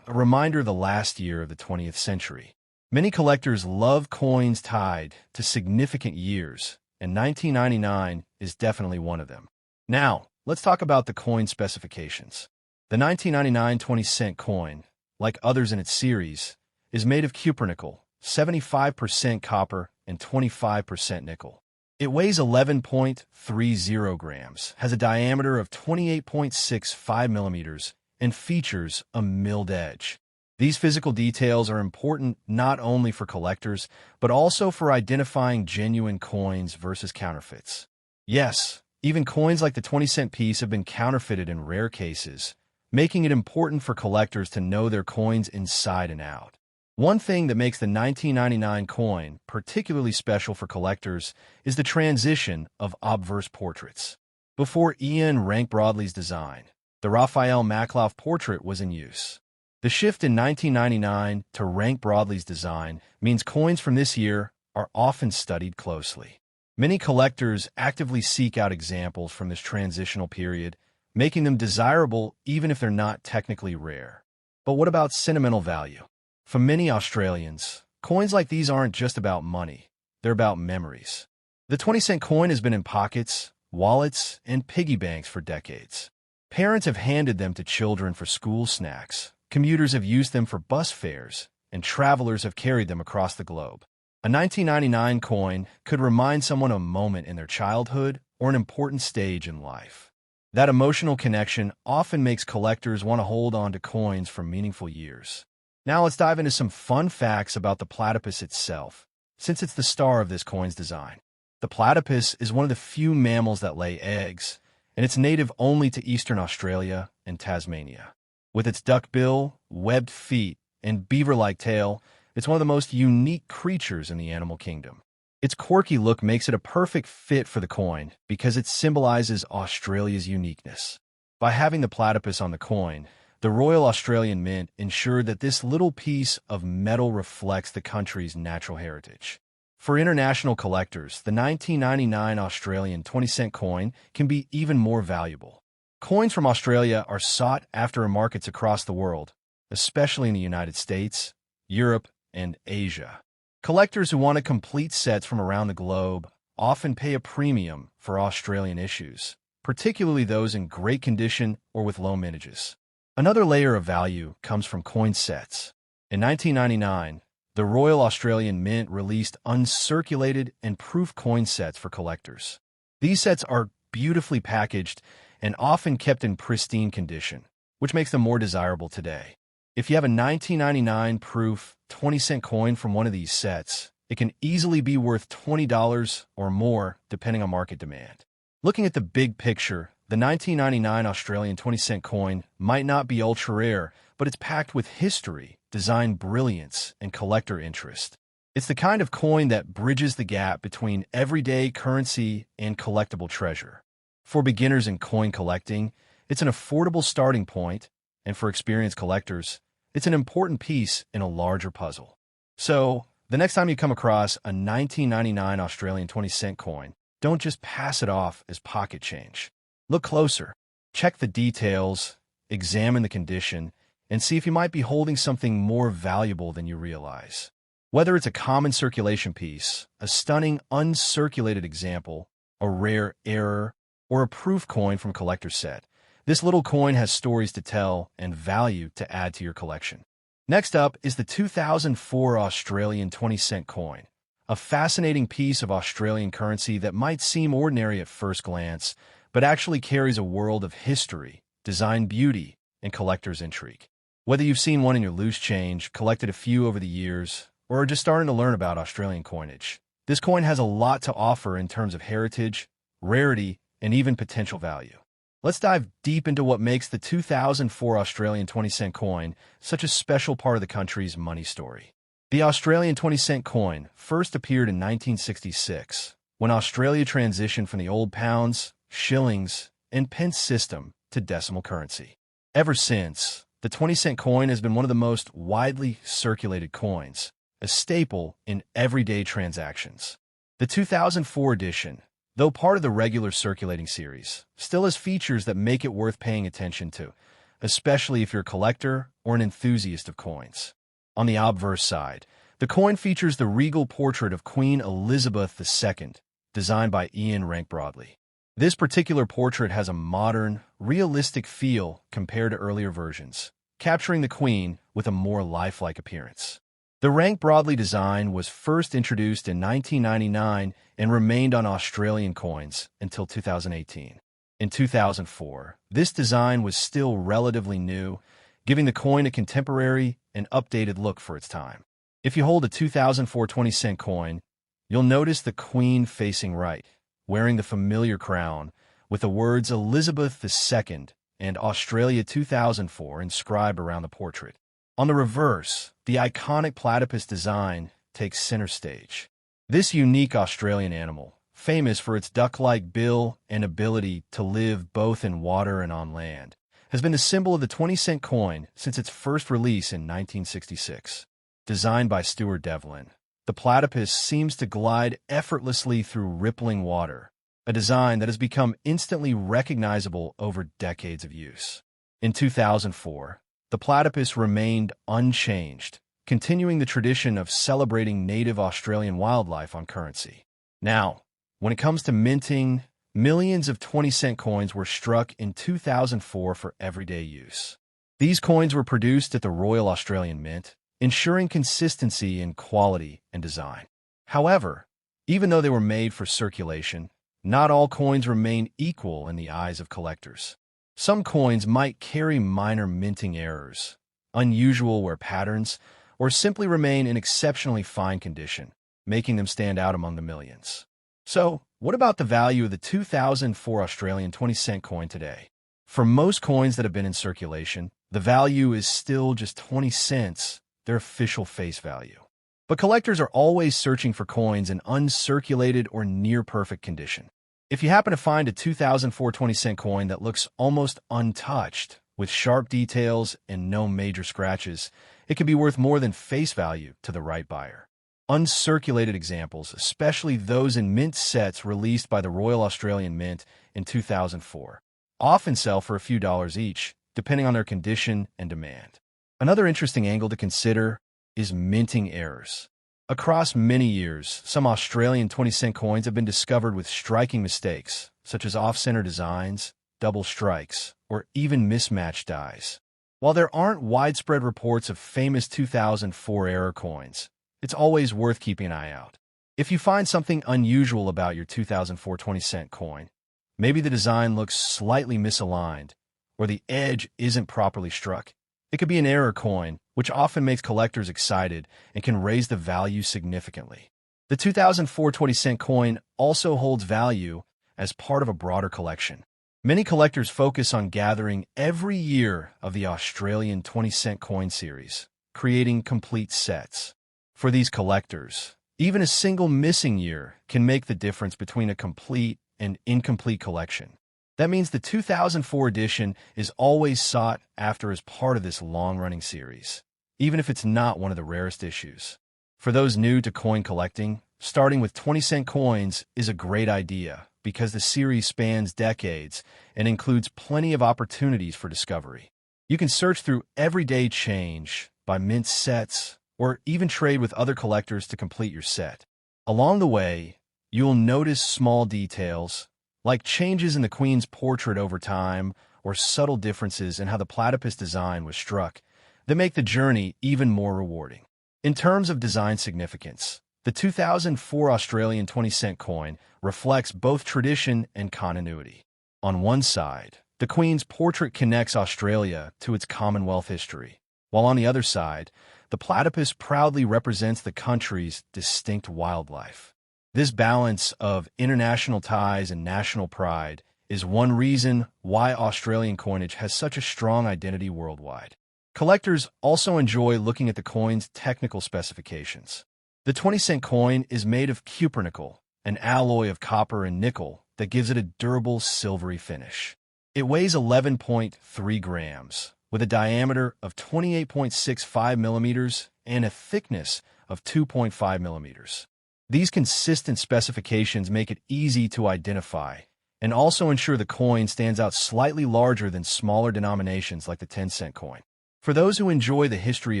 a reminder of the last year of the 20th century. Many collectors love coins tied to significant years, and 1999 is definitely one of them. Now, let's talk about the coin specifications. The 1999 20-cent coin, like others in its series, is made of cupronickel, 75% copper, and 25% nickel. It weighs 11.30 grams, has a diameter of 28.65 millimeters, and features a milled edge. These physical details are important not only for collectors, but also for identifying genuine coins versus counterfeits. Yes, even coins like the 20-cent piece have been counterfeited in rare cases, making it important for collectors to know their coins inside and out. One thing that makes the 1999 coin particularly special for collectors is the transition of obverse portraits. Before Ian Rank Broadley's design, the Raphael Makloff portrait was in use. The shift in 1999 to Rank Broadley's design means coins from this year are often studied closely. Many collectors actively seek out examples from this transitional period, making them desirable even if they're not technically rare. But what about sentimental value? For many Australians, coins like these aren't just about money, they're about memories. The 20-cent coin has been in pockets, wallets, and piggy banks for decades. Parents have handed them to children for school snacks, commuters have used them for bus fares, and travelers have carried them across the globe. A 1999 coin could remind someone of a moment in their childhood or an important stage in life. That emotional connection often makes collectors want to hold on to coins for meaningful years. Now let's dive into some fun facts about the platypus itself, since it's the star of this coin's design. The platypus is one of the few mammals that lay eggs, and it's native only to eastern Australia and Tasmania. With its duck bill, webbed feet, and beaver-like tail, it's one of the most unique creatures in the animal kingdom. Its quirky look makes it a perfect fit for the coin because it symbolizes Australia's uniqueness. By having the platypus on the coin, the Royal Australian Mint ensured that this little piece of metal reflects the country's natural heritage. For international collectors, the 1999 Australian 20-cent coin can be even more valuable. Coins from Australia are sought after in markets across the world, especially in the United States, Europe, and Asia. Collectors who want to complete sets from around the globe often pay a premium for Australian issues, particularly those in great condition or with low mintages. Another layer of value comes from coin sets. In 1999, the Royal Australian Mint released uncirculated and proof coin sets for collectors. These sets are beautifully packaged and often kept in pristine condition, which makes them more desirable today. If you have a 1999 proof 20-cent coin from one of these sets, it can easily be worth $20 or more depending on market demand. Looking at the big picture, the 1999 Australian 20-cent coin might not be ultra-rare, but it's packed with history, design brilliance, and collector interest. It's the kind of coin that bridges the gap between everyday currency and collectible treasure. For beginners in coin collecting, it's an affordable starting point, and for experienced collectors, it's an important piece in a larger puzzle. So, the next time you come across a 1999 Australian 20-cent coin, don't just pass it off as pocket change. Look closer, check the details, examine the condition, and see if you might be holding something more valuable than you realize. Whether it's a common circulation piece, a stunning uncirculated example, a rare error, or a proof coin from a collector's set, this little coin has stories to tell and value to add to your collection. Next up is the 2004 Australian 20-cent coin, a fascinating piece of Australian currency that might seem ordinary at first glance, but actually carries a world of history, design beauty, and collector's intrigue. Whether you've seen one in your loose change, collected a few over the years, or are just starting to learn about Australian coinage, this coin has a lot to offer in terms of heritage, rarity, and even potential value. Let's dive deep into what makes the 2004 Australian 20-cent coin such a special part of the country's money story. The Australian 20-cent coin first appeared in 1966, when Australia transitioned from the old pounds, shillings, and pence system to decimal currency. Ever since, the 20-cent coin has been one of the most widely circulated coins, a staple in everyday transactions. The 2004 edition, though part of the regular circulating series, still has features that make it worth paying attention to, especially if you're a collector or an enthusiast of coins. On the obverse side, the coin features the regal portrait of Queen Elizabeth II, designed by Ian Rank Broadley. This particular portrait has a modern, realistic feel compared to earlier versions, capturing the Queen with a more lifelike appearance. The Rank Broadley design was first introduced in 1999 and remained on Australian coins until 2018. In 2004, this design was still relatively new, giving the coin a contemporary and updated look for its time. If you hold a 2004 20-cent coin, you'll notice the Queen facing right, wearing the familiar crown, with the words Elizabeth II and Australia 2004 inscribed around the portrait. On the reverse, the iconic platypus design takes center stage. This unique Australian animal, famous for its duck-like bill and ability to live both in water and on land, has been the symbol of the 20-cent coin since its first release in 1966. Designed by Stuart Devlin, the platypus seems to glide effortlessly through rippling water, a design that has become instantly recognizable over decades of use. In 2004, the platypus remained unchanged, continuing the tradition of celebrating native Australian wildlife on currency. Now, when it comes to minting, millions of 20-cent coins were struck in 2004 for everyday use. These coins were produced at the Royal Australian Mint, ensuring consistency in quality and design. However, even though they were made for circulation, not all coins remain equal in the eyes of collectors. Some coins might carry minor minting errors, unusual wear patterns, or simply remain in exceptionally fine condition, making them stand out among the millions. So, what about the value of the 2004 Australian 20-cent coin today? For most coins that have been in circulation, the value is still just 20 cents, their official face value. But collectors are always searching for coins in uncirculated or near-perfect condition. If you happen to find a 2004 20-cent coin that looks almost untouched, with sharp details and no major scratches, it can be worth more than face value to the right buyer. Uncirculated examples, especially those in mint sets released by the Royal Australian Mint in 2004, often sell for a few dollars each, depending on their condition and demand. Another interesting angle to consider is minting errors. Across many years, some Australian 20-cent coins have been discovered with striking mistakes, such as off-center designs, double strikes, or even mismatched dies. While there aren't widespread reports of famous 2004 error coins, it's always worth keeping an eye out. If you find something unusual about your 2004 20-cent coin, maybe the design looks slightly misaligned, or the edge isn't properly struck, it could be an error coin, which often makes collectors excited and can raise the value significantly. The 2004 20-cent coin also holds value as part of a broader collection. Many collectors focus on gathering every year of the Australian 20-cent coin series, creating complete sets. For these collectors, even a single missing year can make the difference between a complete and incomplete collection. That means the 2004 edition is always sought after as part of this long-running series, even if it's not one of the rarest issues. For those new to coin collecting, starting with 20-cent coins is a great idea because the series spans decades and includes plenty of opportunities for discovery. You can search through everyday change, buy mint sets, or even trade with other collectors to complete your set. Along the way, you'll notice small details, like changes in the Queen's portrait over time or subtle differences in how the platypus design was struck, that make the journey even more rewarding. In terms of design significance, the 2004 Australian 20-cent coin reflects both tradition and continuity. On one side, the Queen's portrait connects Australia to its Commonwealth history, while on the other side, the platypus proudly represents the country's distinct wildlife. This balance of international ties and national pride is one reason why Australian coinage has such a strong identity worldwide. Collectors also enjoy looking at the coin's technical specifications. The 20-cent coin is made of cupronickel, an alloy of copper and nickel that gives it a durable silvery finish. It weighs 11.3 grams, with a diameter of 28.65 millimeters and a thickness of 2.5 millimeters. These consistent specifications make it easy to identify and also ensure the coin stands out slightly larger than smaller denominations like the 10-cent coin. For those who enjoy the history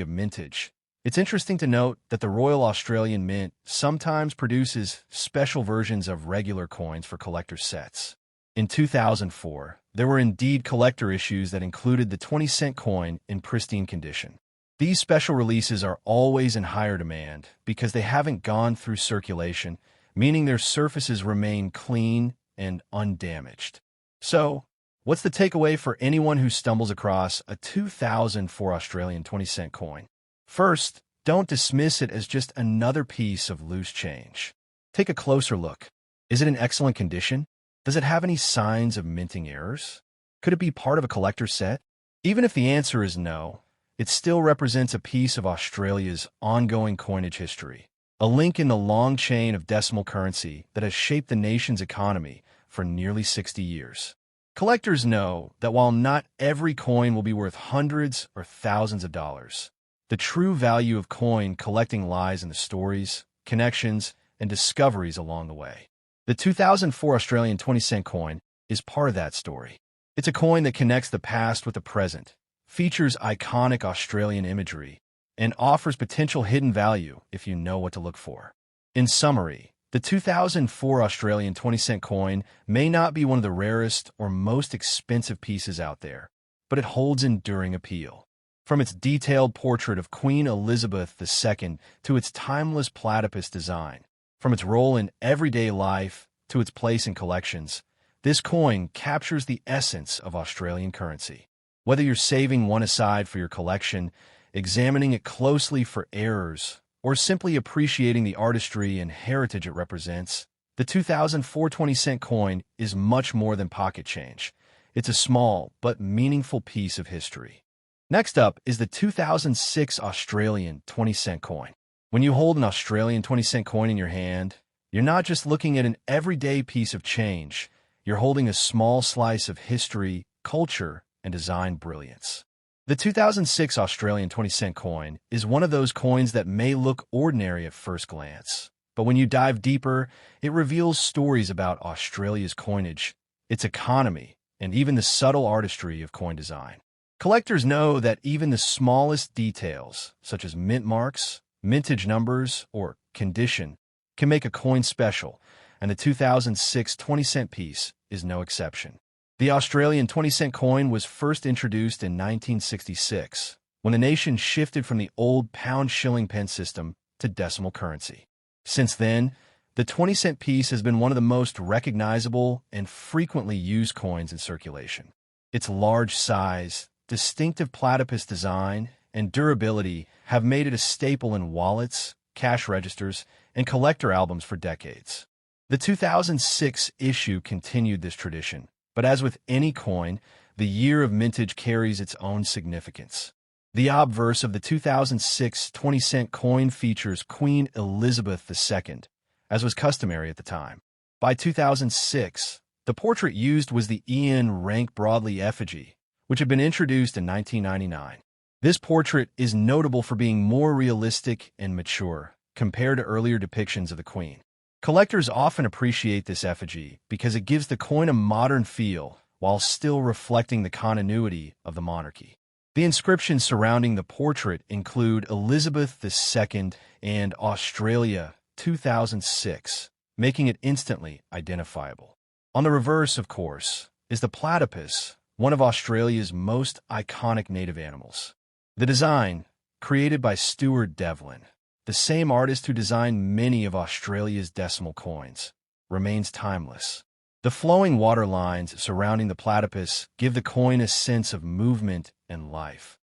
of mintage, it's interesting to note that the Royal Australian Mint sometimes produces special versions of regular coins for collector sets. In 2004, there were indeed collector issues that included the 20-cent coin in pristine condition. These special releases are always in higher demand because they haven't gone through circulation, meaning their surfaces remain clean and undamaged. So, what's the takeaway for anyone who stumbles across a 2004 Australian 20-cent coin? First, don't dismiss it as just another piece of loose change. Take a closer look. Is it in excellent condition? Does it have any signs of minting errors? Could it be part of a collector's set? Even if the answer is no, it still represents a piece of Australia's ongoing coinage history, a link in the long chain of decimal currency that has shaped the nation's economy for nearly 60 years. Collectors know that while not every coin will be worth hundreds or thousands of dollars, the true value of coin collecting lies in the stories, connections, and discoveries along the way. The 2004 Australian 20-cent coin is part of that story. It's a coin that connects the past with the present, features iconic Australian imagery, and offers potential hidden value if you know what to look for. In summary, the 2004 Australian 20-cent coin may not be one of the rarest or most expensive pieces out there, but it holds enduring appeal. From its detailed portrait of Queen Elizabeth II to its timeless platypus design, from its role in everyday life to its place in collections, this coin captures the essence of Australian currency. Whether you're saving one aside for your collection, examining it closely for errors, or simply appreciating the artistry and heritage it represents, the 2004 20-cent coin is much more than pocket change. It's a small but meaningful piece of history. Next up is the 2006 Australian 20-cent coin. When you hold an Australian 20-cent coin in your hand, you're not just looking at an everyday piece of change, you're holding a small slice of history, culture, and design brilliance. The 2006 Australian 20-cent coin is one of those coins that may look ordinary at first glance, but when you dive deeper, it reveals stories about Australia's coinage, its economy, and even the subtle artistry of coin design. Collectors know that even the smallest details, such as mint marks, mintage numbers, or condition, can make a coin special, and the 2006 20-cent piece is no exception. The Australian 20-cent coin was first introduced in 1966, when the nation shifted from the old pound-shilling pen system to decimal currency. Since then, the 20-cent piece has been one of the most recognizable and frequently used coins in circulation. Its large size, distinctive platypus design, and durability have made it a staple in wallets, cash registers, and collector albums for decades. The 2006 issue continued this tradition, but as with any coin, the year of mintage carries its own significance. The obverse of the 2006 20-cent coin features Queen Elizabeth II, as was customary at the time. By 2006, the portrait used was the Ian Rank Broadley effigy, which had been introduced in 1999. This portrait is notable for being more realistic and mature compared to earlier depictions of the Queen. Collectors often appreciate this effigy because it gives the coin a modern feel while still reflecting the continuity of the monarchy. The inscriptions surrounding the portrait include Elizabeth II and Australia 2006, making it instantly identifiable. On the reverse, of course, is the platypus, one of Australia's most iconic native animals. The design, created by Stuart Devlin, the same artist who designed many of Australia's decimal coins, remains timeless. The flowing water lines surrounding the platypus give the coin a sense of movement and life,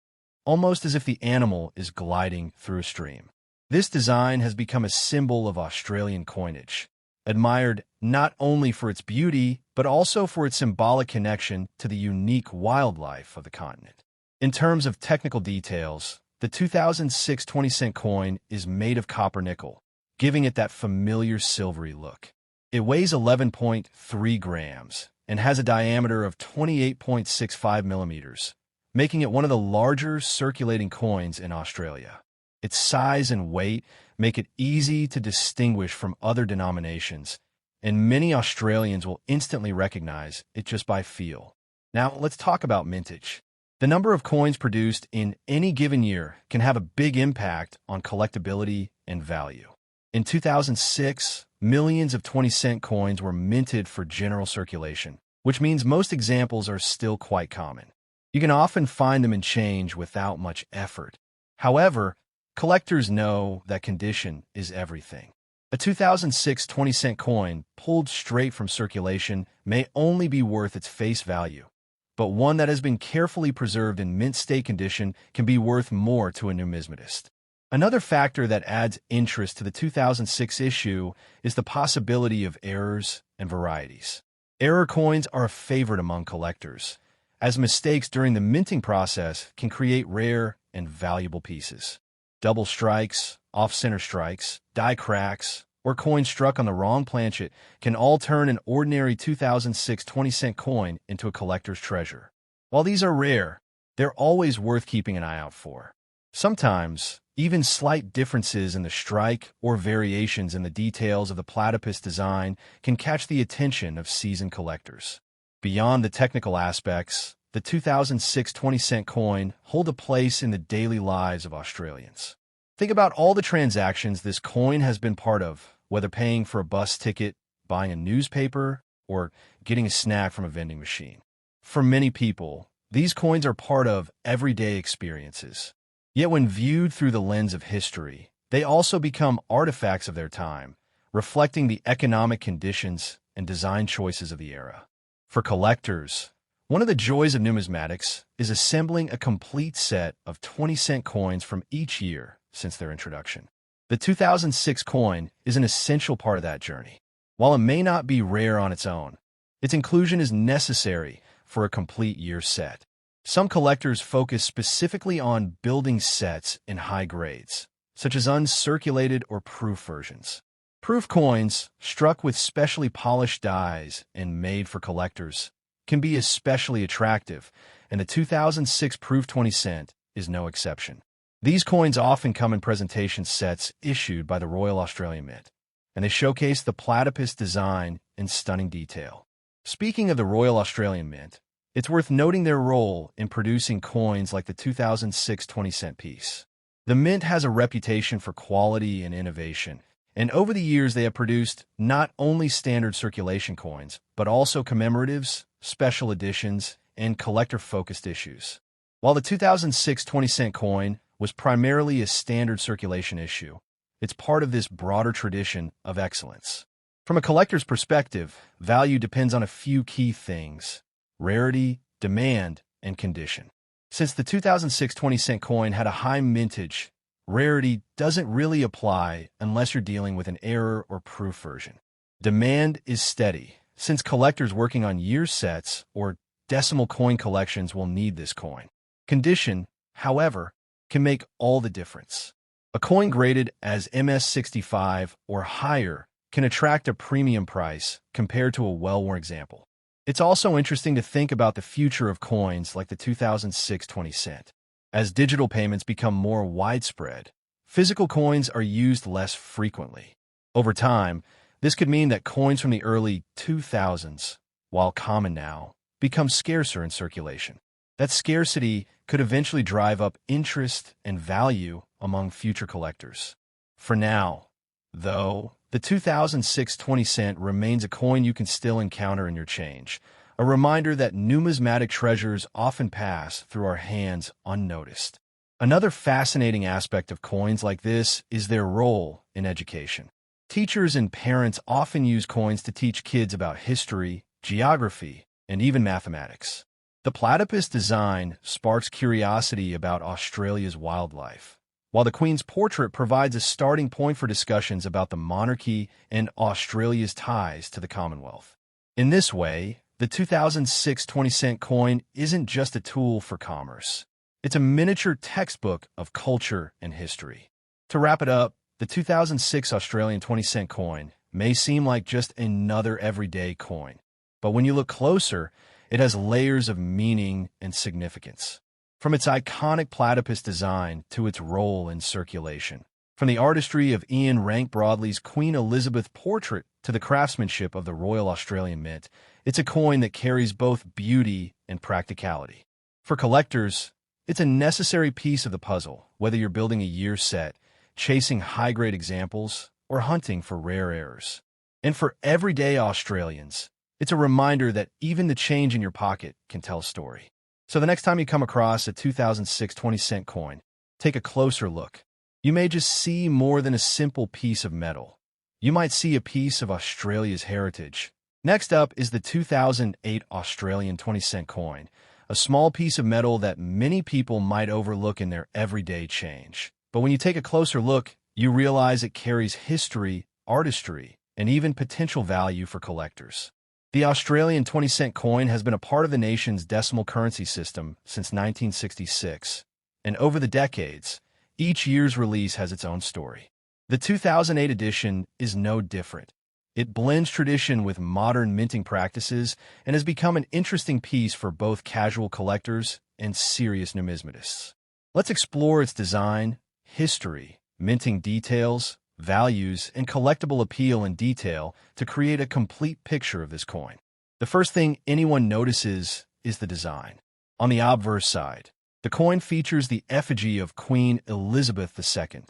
almost as if the animal is gliding through a stream. This design has become a symbol of Australian coinage, admired not only for its beauty, but also for its symbolic connection to the unique wildlife of the continent. In terms of technical details, the 2006 20-cent coin is made of copper nickel, giving it that familiar silvery look. It weighs 11.3 grams and has a diameter of 28.65 millimeters, making it one of the larger circulating coins in Australia. Its size and weight make it easy to distinguish from other denominations, and many Australians will instantly recognize it just by feel. Now, let's talk about mintage. The number of coins produced in any given year can have a big impact on collectability and value. In 2006, millions of 20-cent coins were minted for general circulation, which means most examples are still quite common. You can often find them in change without much effort. However, collectors know that condition is everything. A 2006 20-cent coin pulled straight from circulation may only be worth its face value, but one that has been carefully preserved in mint state condition can be worth more to a numismatist. Another factor that adds interest to the 2006 issue is the possibility of errors and varieties. Error coins are a favorite among collectors, as mistakes during the minting process can create rare and valuable pieces. Double strikes, off-center strikes, die cracks, or coins struck on the wrong planchet can all turn an ordinary 2006 20-cent coin into a collector's treasure. While these are rare, they're always worth keeping an eye out for. Sometimes, even slight differences in the strike or variations in the details of the platypus design can catch the attention of seasoned collectors. Beyond the technical aspects, the 2006 20-cent coin hold a place in the daily lives of Australians. Think about all the transactions this coin has been part of, whether paying for a bus ticket, buying a newspaper, or getting a snack from a vending machine. For many people, these coins are part of everyday experiences. Yet when viewed through the lens of history, they also become artifacts of their time, reflecting the economic conditions and design choices of the era. For collectors, one of the joys of numismatics is assembling a complete set of 20-cent coins from each year since their introduction. The 2006 coin is an essential part of that journey. While it may not be rare on its own, its inclusion is necessary for a complete year set. Some collectors focus specifically on building sets in high grades, such as uncirculated or proof versions. Proof coins, struck with specially polished dies and made for collectors, can be especially attractive, and the 2006 proof 20-cent is no exception. These coins often come in presentation sets issued by the Royal Australian Mint, and they showcase the platypus design in stunning detail. Speaking of the Royal Australian Mint, it's worth noting their role in producing coins like the 2006 20-cent piece. The Mint has a reputation for quality and innovation, and over the years they have produced not only standard circulation coins, but also commemoratives, special editions, and collector-focused issues. While the 2006 20-cent coin was primarily a standard circulation issue, it's part of this broader tradition of excellence. From a collector's perspective, value depends on a few key things: rarity, demand, and condition. Since the 2006 20-cent coin had a high mintage, rarity doesn't really apply unless you're dealing with an error or proof version. Demand is steady, since collectors working on year sets or decimal coin collections will need this coin. Condition, however, can make all the difference. A coin graded as MS65 or higher can attract a premium price compared to a well-worn example. It's also interesting to think about the future of coins like the 2006 20-cent. As digital payments become more widespread, physical coins are used less frequently. Over time, this could mean that coins from the early 2000s, while common now, become scarcer in circulation. That scarcity could eventually drive up interest and value among future collectors. For now, though, the 2006 20-cent remains a coin you can still encounter in your change, a reminder that numismatic treasures often pass through our hands unnoticed. Another fascinating aspect of coins like this is their role in education. Teachers and parents often use coins to teach kids about history, geography, and even mathematics. The platypus design sparks curiosity about Australia's wildlife, while the Queen's portrait provides a starting point for discussions about the monarchy and Australia's ties to the Commonwealth. In this way, the 2006 20-cent coin isn't just a tool for commerce. It's a miniature textbook of culture and history. To wrap it up, the 2006 Australian 20-cent coin may seem like just another everyday coin, But when you look closer, it has layers of meaning and significance. From its iconic platypus design to its role in circulation. From the artistry of Ian Rank Broadley's Queen Elizabeth portrait to the craftsmanship of the Royal Australian Mint, it's a coin that carries both beauty and practicality. For collectors, it's a necessary piece of the puzzle, whether you're building a year set, chasing high-grade examples, or hunting for rare errors. And for everyday Australians, it's a reminder that even the change in your pocket can tell a story. So the next time you come across a 2006 20-cent coin, take a closer look. You may just see more than a simple piece of metal. You might see a piece of Australia's heritage. Next up is the 2008 Australian 20-cent coin, a small piece of metal that many people might overlook in their everyday change. But when you take a closer look, you realize it carries history, artistry, and even potential value for collectors. The Australian 20-cent coin has been a part of the nation's decimal currency system since 1966, and over the decades, each year's release has its own story. The 2008 edition is no different. It blends tradition with modern minting practices and has become an interesting piece for both casual collectors and serious numismatists. Let's explore its design, history, minting details, values, and collectible appeal in detail to create a complete picture of this coin. The first thing anyone notices is the design. On the obverse side, the coin features the effigy of Queen Elizabeth II.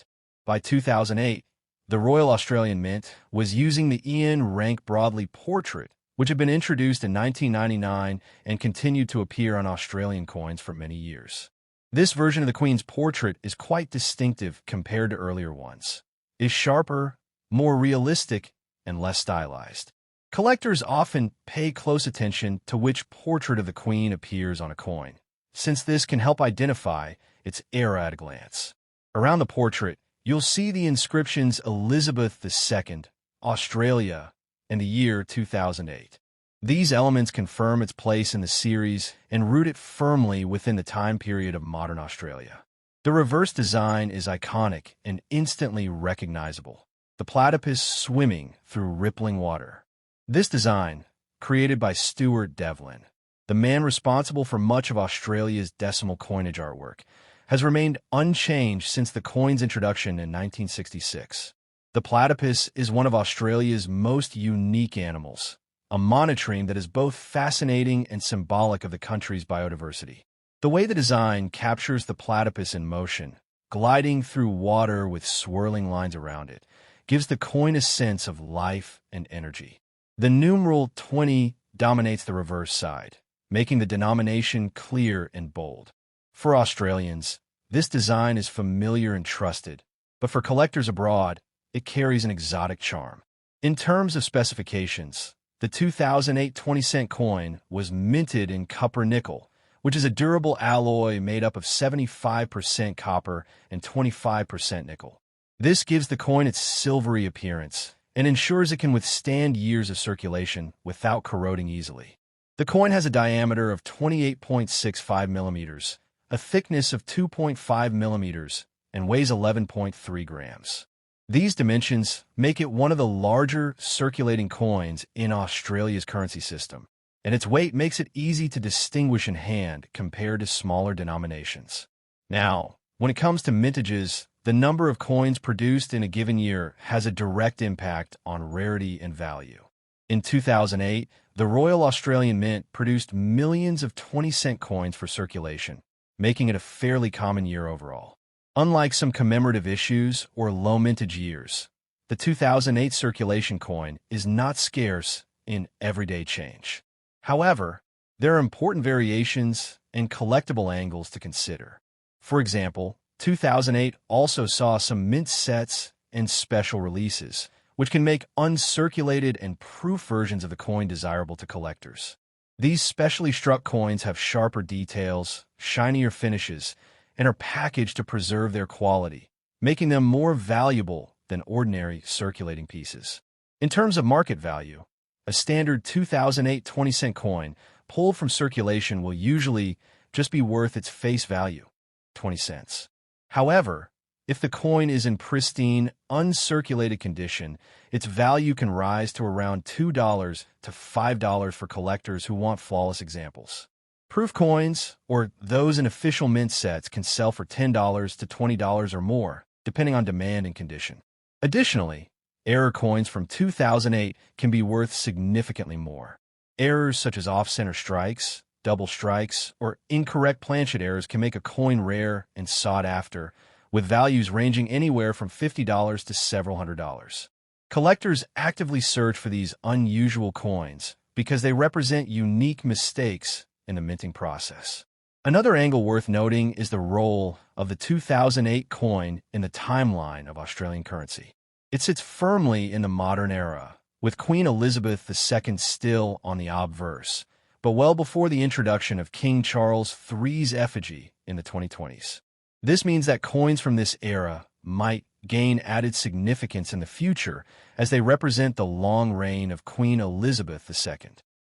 By 2008, the Royal Australian Mint was using the Ian Rank Broadley portrait, which had been introduced in 1999 and continued to appear on Australian coins for many years. This version of the Queen's portrait is quite distinctive compared to earlier ones. It is sharper, more realistic, and less stylized. Collectors often pay close attention to which portrait of the Queen appears on a coin, since this can help identify its era at a glance. Around the portrait, you'll see the inscriptions Elizabeth II, Australia, and the year 2008. These elements confirm its place in the series and root it firmly within the time period of modern Australia. The reverse design is iconic and instantly recognizable, the platypus swimming through rippling water. This design, created by Stuart Devlin, the man responsible for much of Australia's decimal coinage artwork, has remained unchanged since the coin's introduction in 1966. The platypus is one of Australia's most unique animals, a monotreme that is both fascinating and symbolic of the country's biodiversity. The way the design captures the platypus in motion, gliding through water with swirling lines around it, gives the coin a sense of life and energy. The numeral 20 dominates the reverse side, making the denomination clear and bold. For Australians, this design is familiar and trusted, but for collectors abroad, it carries an exotic charm. In terms of specifications, the 2008 20-cent coin was minted in copper nickel, which is a durable alloy made up of 75% copper and 25% nickel. This gives the coin its silvery appearance and ensures it can withstand years of circulation without corroding easily. The coin has a diameter of 28.65 millimeters, a thickness of 2.5 millimeters, and weighs 11.3 grams. These dimensions make it one of the larger circulating coins in Australia's currency system, and its weight makes it easy to distinguish in hand compared to smaller denominations. Now, when it comes to mintages, the number of coins produced in a given year has a direct impact on rarity and value. In 2008, the Royal Australian Mint produced millions of 20-cent coins for circulation, making it a fairly common year overall. Unlike some commemorative issues or low mintage years, the 2008 circulation coin is not scarce in everyday change. However, there are important variations and collectible angles to consider. For example, 2008 also saw some mint sets and special releases, which can make uncirculated and proof versions of the coin desirable to collectors. These specially struck coins have sharper details, shinier finishes, and are packaged to preserve their quality, making them more valuable than ordinary circulating pieces. In terms of market value, a standard 2008 20-cent coin pulled from circulation will usually just be worth its face value, 20 cents. However, If the coin is in pristine, uncirculated condition, its value can rise to around $2 to $5 for collectors who want flawless examples. Proof coins, or those in official mint sets, can sell for $10 to $20 or more, depending on demand and condition. Additionally, error coins from 2008 can be worth significantly more. Errors such as off-center strikes, double strikes, or incorrect planchet errors can make a coin rare and sought after, with values ranging anywhere from $50 to several $100s. Collectors actively search for these unusual coins because they represent unique mistakes in the minting process. Another angle worth noting is the role of the 2008 coin in the timeline of Australian currency. It sits firmly in the modern era, with Queen Elizabeth II still on the obverse, but well before the introduction of King Charles III's effigy in the 2020s. This means that coins from this era might gain added significance in the future as they represent the long reign of Queen Elizabeth II.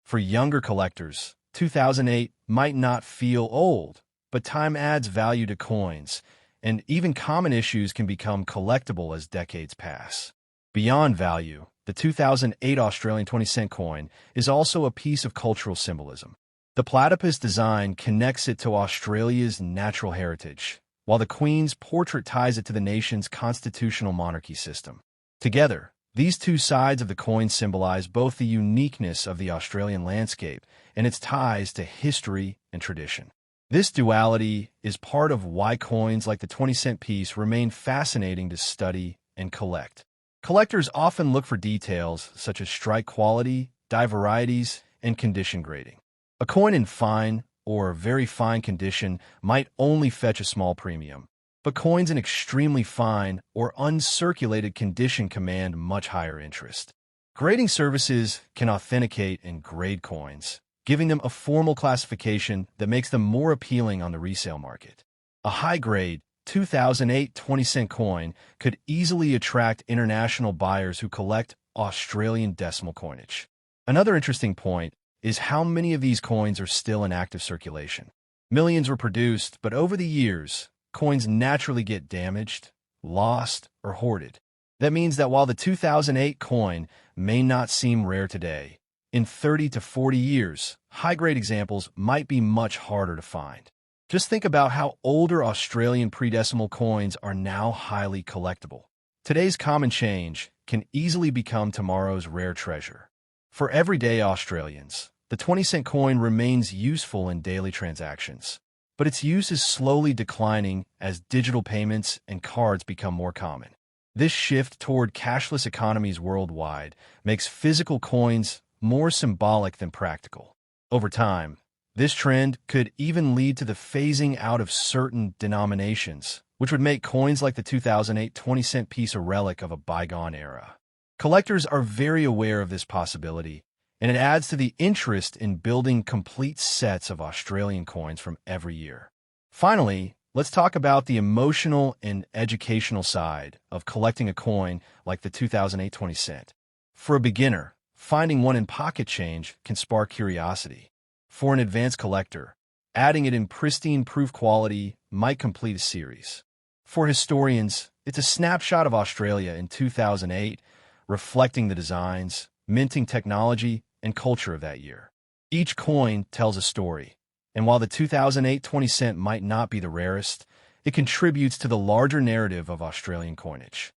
For younger collectors, 2008 might not feel old, but time adds value to coins, and even common issues can become collectible as decades pass. Beyond value, the 2008 Australian 20-cent coin is also a piece of cultural symbolism. The platypus design connects it to Australia's natural heritage, while the Queen's portrait ties it to the nation's constitutional monarchy system. Together, these two sides of the coin symbolize both the uniqueness of the Australian landscape and its ties to history and tradition. This duality is part of why coins like the 20-cent piece remain fascinating to study and collect. Collectors often look for details such as strike quality, die varieties, and condition grading. A coin in fine or very fine condition might only fetch a small premium, but coins in extremely fine or uncirculated condition command much higher interest. Grading services can authenticate and grade coins, giving them a formal classification that makes them more appealing on the resale market. A high-grade 2008 20-cent coin could easily attract international buyers who collect Australian decimal coinage. Another interesting point is how many of these coins are still in active circulation. Millions were produced, but over the years, coins naturally get damaged, lost, or hoarded. That means that while the 2008 coin may not seem rare today, in 30 to 40 years, high-grade examples might be much harder to find. Just think about how older Australian pre-decimal coins are now highly collectible. Today's common change can easily become tomorrow's rare treasure. For everyday Australians, the 20-cent coin remains useful in daily transactions, but its use is slowly declining as digital payments and cards become more common. This shift toward cashless economies worldwide makes physical coins more symbolic than practical. Over time, this trend could even lead to the phasing out of certain denominations, which would make coins like the 2008 20-cent piece a relic of a bygone era. Collectors are very aware of this possibility, and it adds to the interest in building complete sets of Australian coins from every year. Finally, let's talk about the emotional and educational side of collecting a coin like the 2008 20-cent. For a beginner, finding one in pocket change can spark curiosity. For an advanced collector, adding it in pristine proof quality might complete a series. For historians, it's a snapshot of Australia in 2008, reflecting the designs, minting technology, and culture of that year. Each coin tells a story, and while the 2008 20-cent might not be the rarest, it contributes to the larger narrative of Australian coinage.